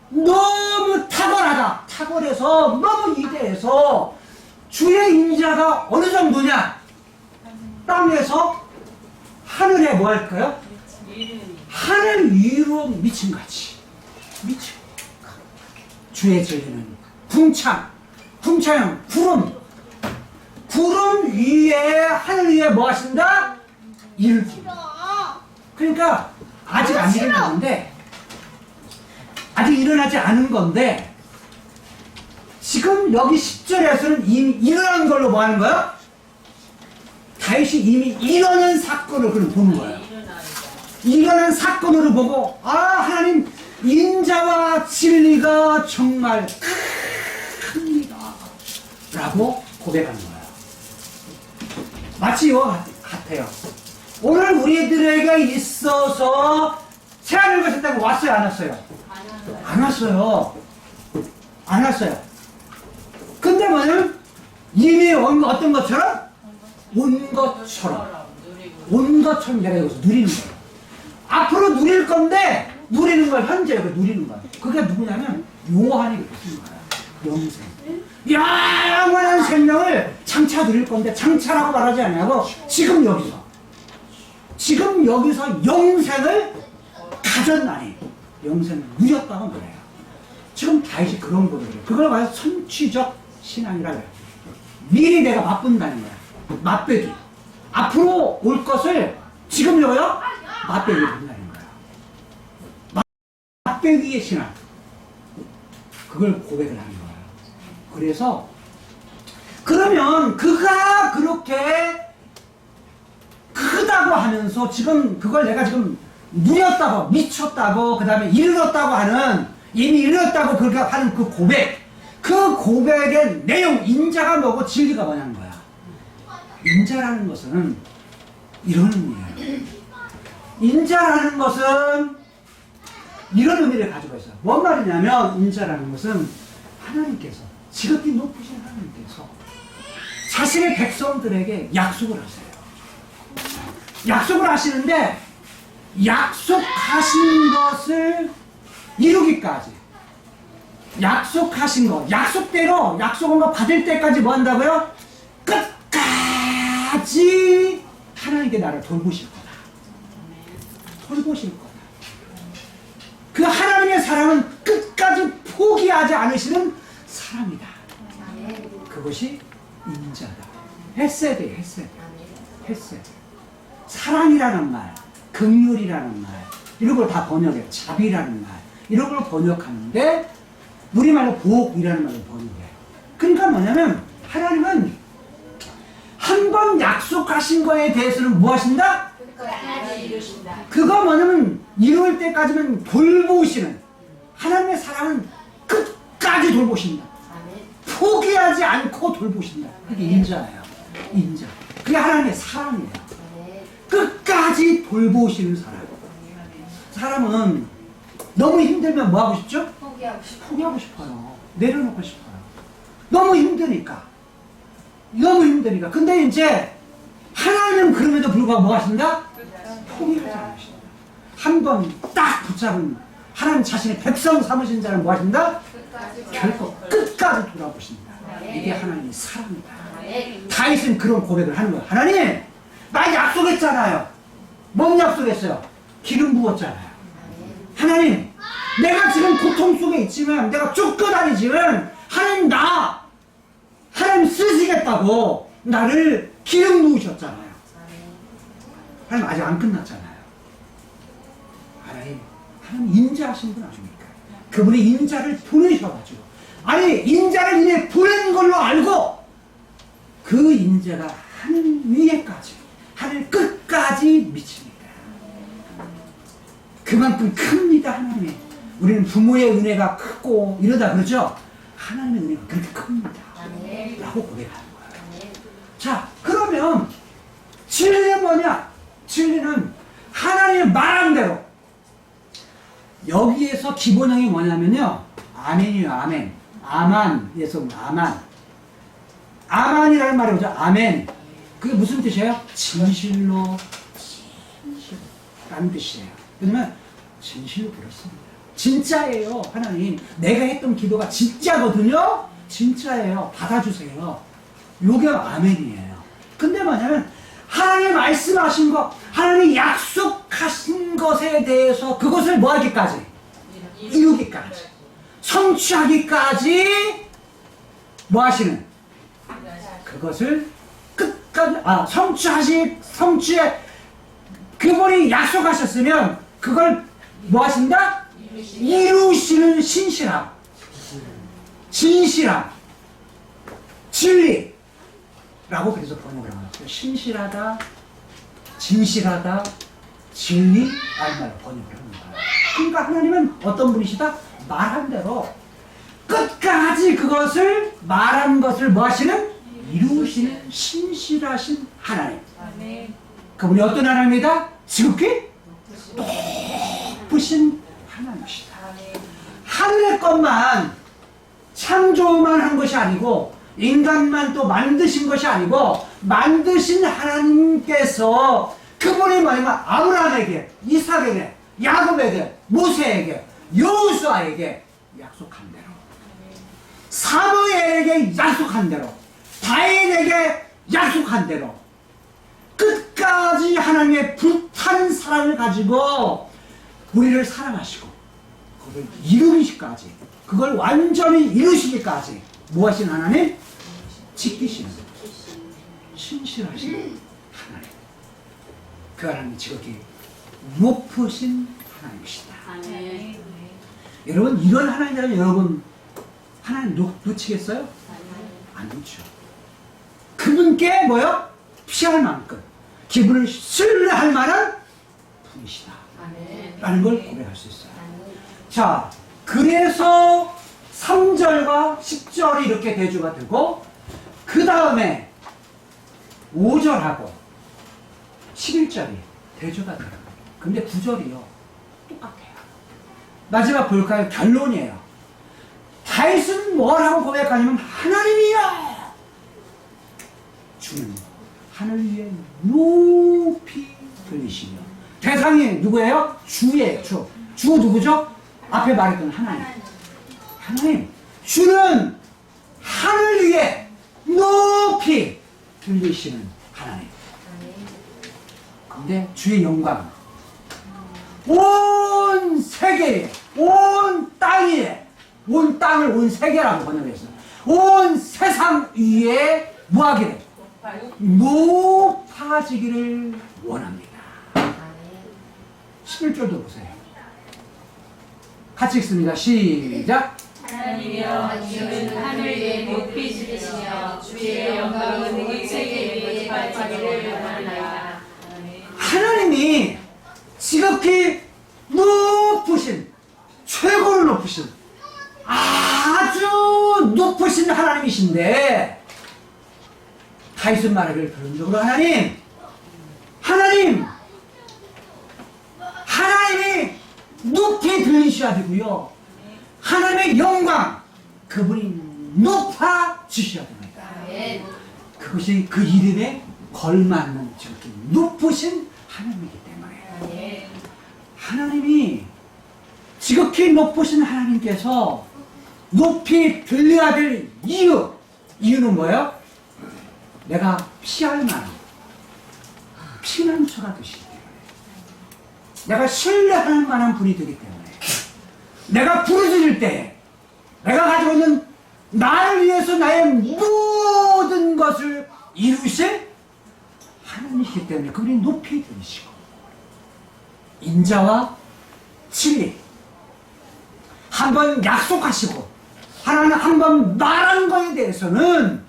너무 탁월하다. 탁월해서 너무 위대해서 주의 인자가 어느 정도냐? 땅에서 하늘에 뭐 할까요? 하늘 위로 미친 같이. 미쳐. 주의 진리는 궁창형 구름 위에, 하늘 위에 뭐 하신다? 일기. 그러니까 아직 안 일어났는데, 아직 일어나지 않은 건데, 지금 여기 10절에서는 이미 일어난 걸로 뭐 하는 거야? 다윗이 이미 일어난 사건을 그럼 보는 거예요. 일어난 사건으로 보고, 하나님, 인자와 진리가 정말 큽니다. 라고 고백하는 거예요. 마치 이와 같아요. 오늘 우리들에게 있어서 새하늘 것이다고 왔어요, 안 왔어요? 안 왔어요. 근데 뭐냐면 이미 어떤 것처럼? 온 것처럼 내가 여기서 누리는 거예요. 앞으로 누릴 건데 누리는 걸 현재 여기 누리는 거예요. 그게 누구냐면 요한이 그렇게 쓴 거예요. 영생. 영원한 생명을 장차 드릴 건데 장차라고 말하지 않냐고 지금 여기서 영생을 가졌나니 영생을 누렸다고 말해요. 지금 다윗이 그런 거를 그래요. 그걸 봐서 선취적 신앙이라고 해요. 미리 내가 맛본다는 거야. 맛배기. 앞으로 올 것을 지금 여요 맛배기 본다는 거야. 맛배기의 신앙. 그걸 고백을 하는 거야. 그래서 그러면 그가 그렇게 크다고 하면서 지금 그걸 내가 지금 누렸다고 미쳤다고 그 다음에 이르렀다고 하는 이미 이르렀다고 그렇게 하는 그 고백, 그 고백의 내용 인자가 뭐고 진리가 뭐냐는 거야. 인자라는 것은 이런 의미예요. 인자라는 것은 이런 의미를 가지고 있어요. 뭔 말이냐면 인자라는 것은 하나님께서 지극히 높으신 하나님께서 자신의 백성들에게 약속을 하세요. 약속을 하시는데 약속하신 것을 이루기까지 약속하신 것, 약속대로 약속한 거 받을 때까지 뭐 한다고요? 끝까지 하나님께 나를 돌보실 거다. 돌보실 거다. 그 하나님의 사랑은 끝까지 포기하지 않으시는 사랑이다. 그것이 인자다. 헤세드예요, 헤세드. 헤세드. 사랑이라는 말, 긍휼이라는 말, 이런 걸 다 번역해요. 자비라는 말, 이런 걸 번역하는데 우리말로 복이라는 말을 번역해요. 그러니까 뭐냐면 하나님은 한 번 약속하신 거에 대해서는 뭐 하신다? 끝까지 이루신다. 그거 뭐냐면 이룰 때까지는 돌보시는 하나님의 사랑은 끝까지 돌보신다. 포기하지 않고 돌보신다. 그게 인자예요. 인자. 그게 하나님의 사랑이에요. 끝까지 돌보시는 사람. 사람은 너무 힘들면 뭐 하고 싶죠? 포기하고 싶어요. 내려놓고 싶어요. 너무 힘드니까. 근데 이제 하나님은 그럼에도 불구하고 뭐 하신다? 포기하지 않으신다. 한 번 딱 붙잡은 하나님 자신의 백성 삼으신 자는 뭐 하신다? 결코 끝까지 돌아보신다. 이게 하나님의 사랑이다. 다윗은 그런 고백을 하는 거예요. 하나님, 나 약속했잖아요. 뭔 약속했어요? 기름 부었잖아요. 하나님, 내가 지금 고통 속에 있지만, 내가 쫓겨다니지만, 하나님 쓰시겠다고 나를 기름 부으셨잖아요. 하나님 아직 안 끝났잖아요. 하나님 인자하신 분 아닙니까? 그분이 인자를 보내셔가지고, 인자를 이제 보낸 걸로 알고, 그 인자가 하늘 위에까지, 하늘 끝까지 미칩니다. 그만큼 큽니다, 하나님이. 우리는 부모의 은혜가 크고 이러다 그러죠? 하나님의 은혜가 그렇게 큽니다. 라고 고백하는 거예요. 자, 그러면 진리는 뭐냐? 진리는 하나님의 말한 대로. 여기에서 기본형이 뭐냐면요. 아멘이에요, 아멘. 아만에서 아만. 아만이라는 말이 뭐죠? 아멘. 그게 무슨 뜻이에요? 진실로, 진실라는 뜻이에요. 그러면 진실로 그렇습니다. 진짜예요, 하나님. 내가 했던 기도가 진짜거든요? 진짜예요. 받아주세요. 요게 아멘이에요. 근데 뭐냐면, 하나님 말씀하신 것, 하나님 약속하신 것에 대해서 그것을 뭐 하기까지? 이루기까지. 성취하기까지 뭐 하시는? 그것을 끝까지, 성취에 그분이 약속하셨으면 그걸 뭐 하신다? 이루시는 신실함, 진실함, 진리라고 그래서 번역을 합니다. 신실하다, 진실하다, 진리라는 말을 번역을 합니다. 그러니까 하나님은 어떤 분이시다? 말한 대로 끝까지 그것을 말한 것을 뭐 하시는? 이루시는 신실하신 하나님. 그분이 어떤 하나님이다? 지극히 높으신 하나님이시다. 하늘의 것만 창조만 한 것이 아니고 인간만 또 만드신 것이 아니고 만드신 하나님께서 그분이 뭐냐면 아브라함에게, 이삭에게, 야곱에게, 모세에게, 여호수아에게 약속한 대로, 사무엘에게 약속한 대로, 다윗 다윗에게 약속한 대로 끝까지 하나님의 불타는 사랑을 가지고 우리를 사랑하시고 그걸 이루기까지, 그걸 완전히 이루시기까지 무엇인 하나님? 지키시는 신실하신 하나님. 그 하나님이 지극히 높으신 하나님이시다. 아멘. 여러분, 이런 하나님이라면 여러분 하나님 놓치겠어요? 안 놓죠. 그분께 뭐요? 피할 만큼 기분을 신뢰할 만한 분이시다 아멘. 라는 걸 고백할 수 있어요. 자, 그래서 3절과 10절이 이렇게 대조가 되고 그 다음에 5절하고 11절이 대조가 돼요. 근데 9절이요 똑같아요. 마지막 볼까요? 결론이에요. 다윗은 뭘 하고 고백하냐면 하나님이여, 주는 하늘 위에 높이 들리시며. 대상이 누구예요? 주예요. 주 누구죠? 앞에 말했던 하나님. 하나님, 주는 하늘 위에 높이 들리시는 하나님. 근데 주의 영광 온 세계에, 온 땅에, 온 땅을 온 세계라고 번역했어요. 온 세상 위에 뭐하기를? 높아지기를 원합니다. 11절도 보세요. 같이 읽습니다. 시작. 하나님이여, 주는 하늘 위에 높이 지르시며 주의 영광은 온 세계 위에 발하기를 원하나이다. 하나님이 지극히 높으신, 최고로 높으신, 아주 높으신 하나님이신데 다윗은 말하기를 그런적으로 하나님이 높이 들리셔야 되고요. 하나님의 영광, 그분이 높아지셔야 됩니다. 그것이 그 이름에 걸맞는 지극히 높으신 하나님이기 때문에 하나님이 지극히 높으신 하나님께서 높이 들려야 될 이유는 뭐예요? 내가 피할 만한 피난처가 되시기 때문에, 내가 신뢰할 만한 분이 되기 때문에, 내가 부르짖을 때 내가 가지고 있는 나를 위해서 나의 모든 것을 이루실 하나님이시기 때문에 그분이 높이 들으시고 인자와 진리 한번 약속하시고 하나님 한번 말한 거에 대해서는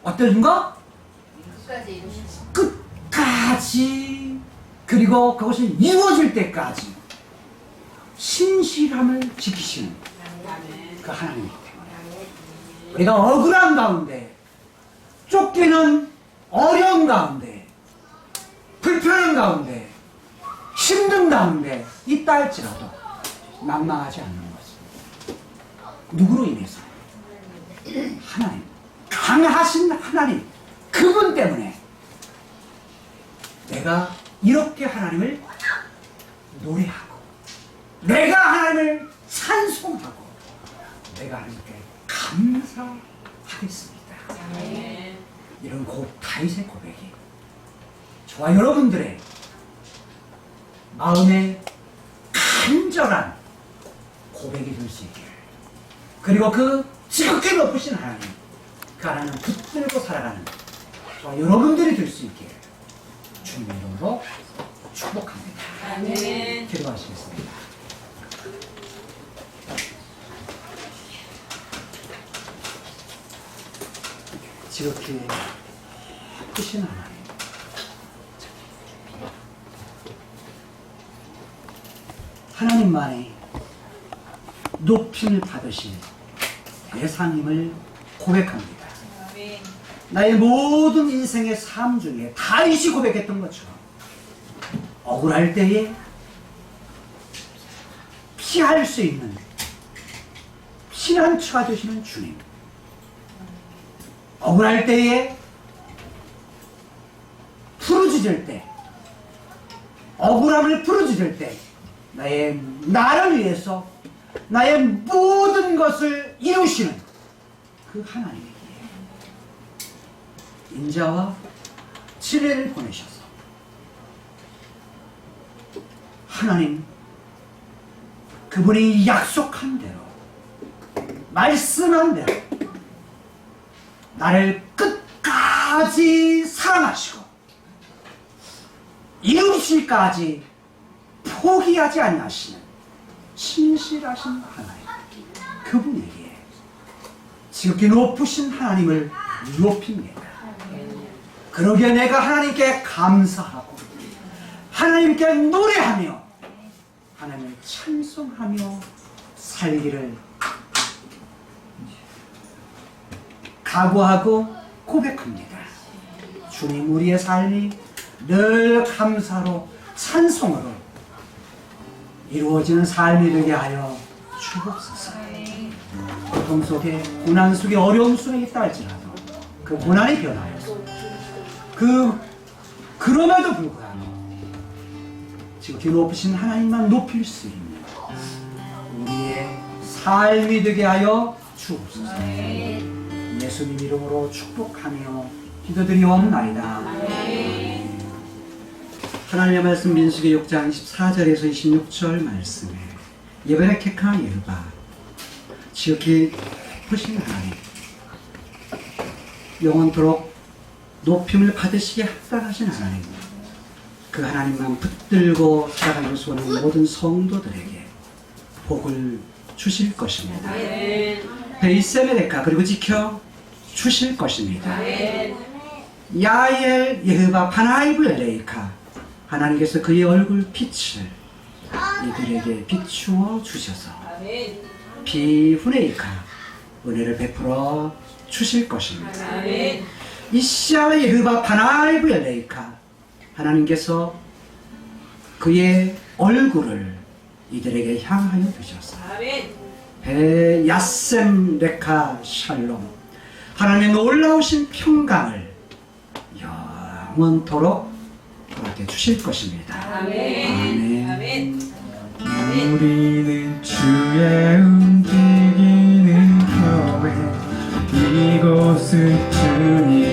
어떤 거? 끝까지, 그리고 그것이 이루어질 때까지 신실함을 지키시는 그 하나님이기 때문에 우리가 억울한 가운데, 쫓기는 어려운 가운데, 불편한 가운데, 힘든 가운데 있다 할지라도 낙망하지 않는 것은 누구로 인해서? 하나님, 강하신 하나님, 그분 때문에 내가 이렇게 하나님을 노래하고, 내가 하나님을 찬송하고, 내가 하나님께 감사하겠습니다. 이런 다윗의 고백이 저와 여러분들의 마음에 간절한 고백이 될 수 있기를, 그리고 그 지극히 높으신 하나님, 그 하나님 붙들고 살아가는 저와 여러분들이 될 수 있기를 주님 이름으로 축복합니다. 아멘. 기도하시겠습니다. 지극히 크신 하나님, 하나님만의 높임을 받으신 대상임을 고백합니다. 나의 모든 인생의 삶 중에 다윗이 고백했던 것처럼 억울할 때에 피할 수 있는 피난처가 되시는 주님, 억울할 때에 부르짖을 때, 억울함을 부르짖을 때 나를 위해서 나의 모든 것을 이루시는 그 하나님이기에 인자와 지혜를 보내셔서 하나님 그분이 약속한 대로 말씀한 대로 나를 끝까지 사랑하시고 이루실까지 포기하지 아니하시는 신실하신 하나님, 그분에게 지극히 높으신 하나님을 높입니다. 그러기에 내가 하나님께 감사하고 하나님께 노래하며 하나님을 찬송하며 살기를 각오하고 고백합니다. 주님, 우리의 삶이 늘 감사로 찬송으로 이루어지는 삶이 되게 하여 주옵소서. 고통 속에, 고난 속에, 어려움 속에 있다 할지라도 그 고난이 변하여서 그럼에도 불구하고 지극히 높으신 하나님만 높일 수 있는 우리의 삶이 되게 하여 주옵소서. 예수님 이름으로 축복하며 기도드리옵나이다. 하나님의 말씀 민수기 6장 14절에서 26절 말씀에 예베레케카 예르바 지극히 크신 하나님, 영원토록 높임을 받으시게 합당하신 하나님, 그 하나님만 붙들고 살아가는 수원의 모든 성도들에게 복을 주실 것입니다. 베이세메레카 그리고 지켜 주실 것입니다. 야엘 예흐바 파나이브 엘레이카 하나님께서 그의 얼굴 빛을 이들에게 비추어 주셔서 비후네이카 은혜를 베풀어 주실 것입니다. 이시아 예흐바 파나이브 엘레이카 하나님께서 그의 얼굴을 이들에게 향하여 주셔서 배 야셈 레카 샬롬 하나님의 놀라우신 평강을 영원토록 함께 주실 것입니다. 아멘. 우리는 주의 움직이는 교회, 이곳은 주님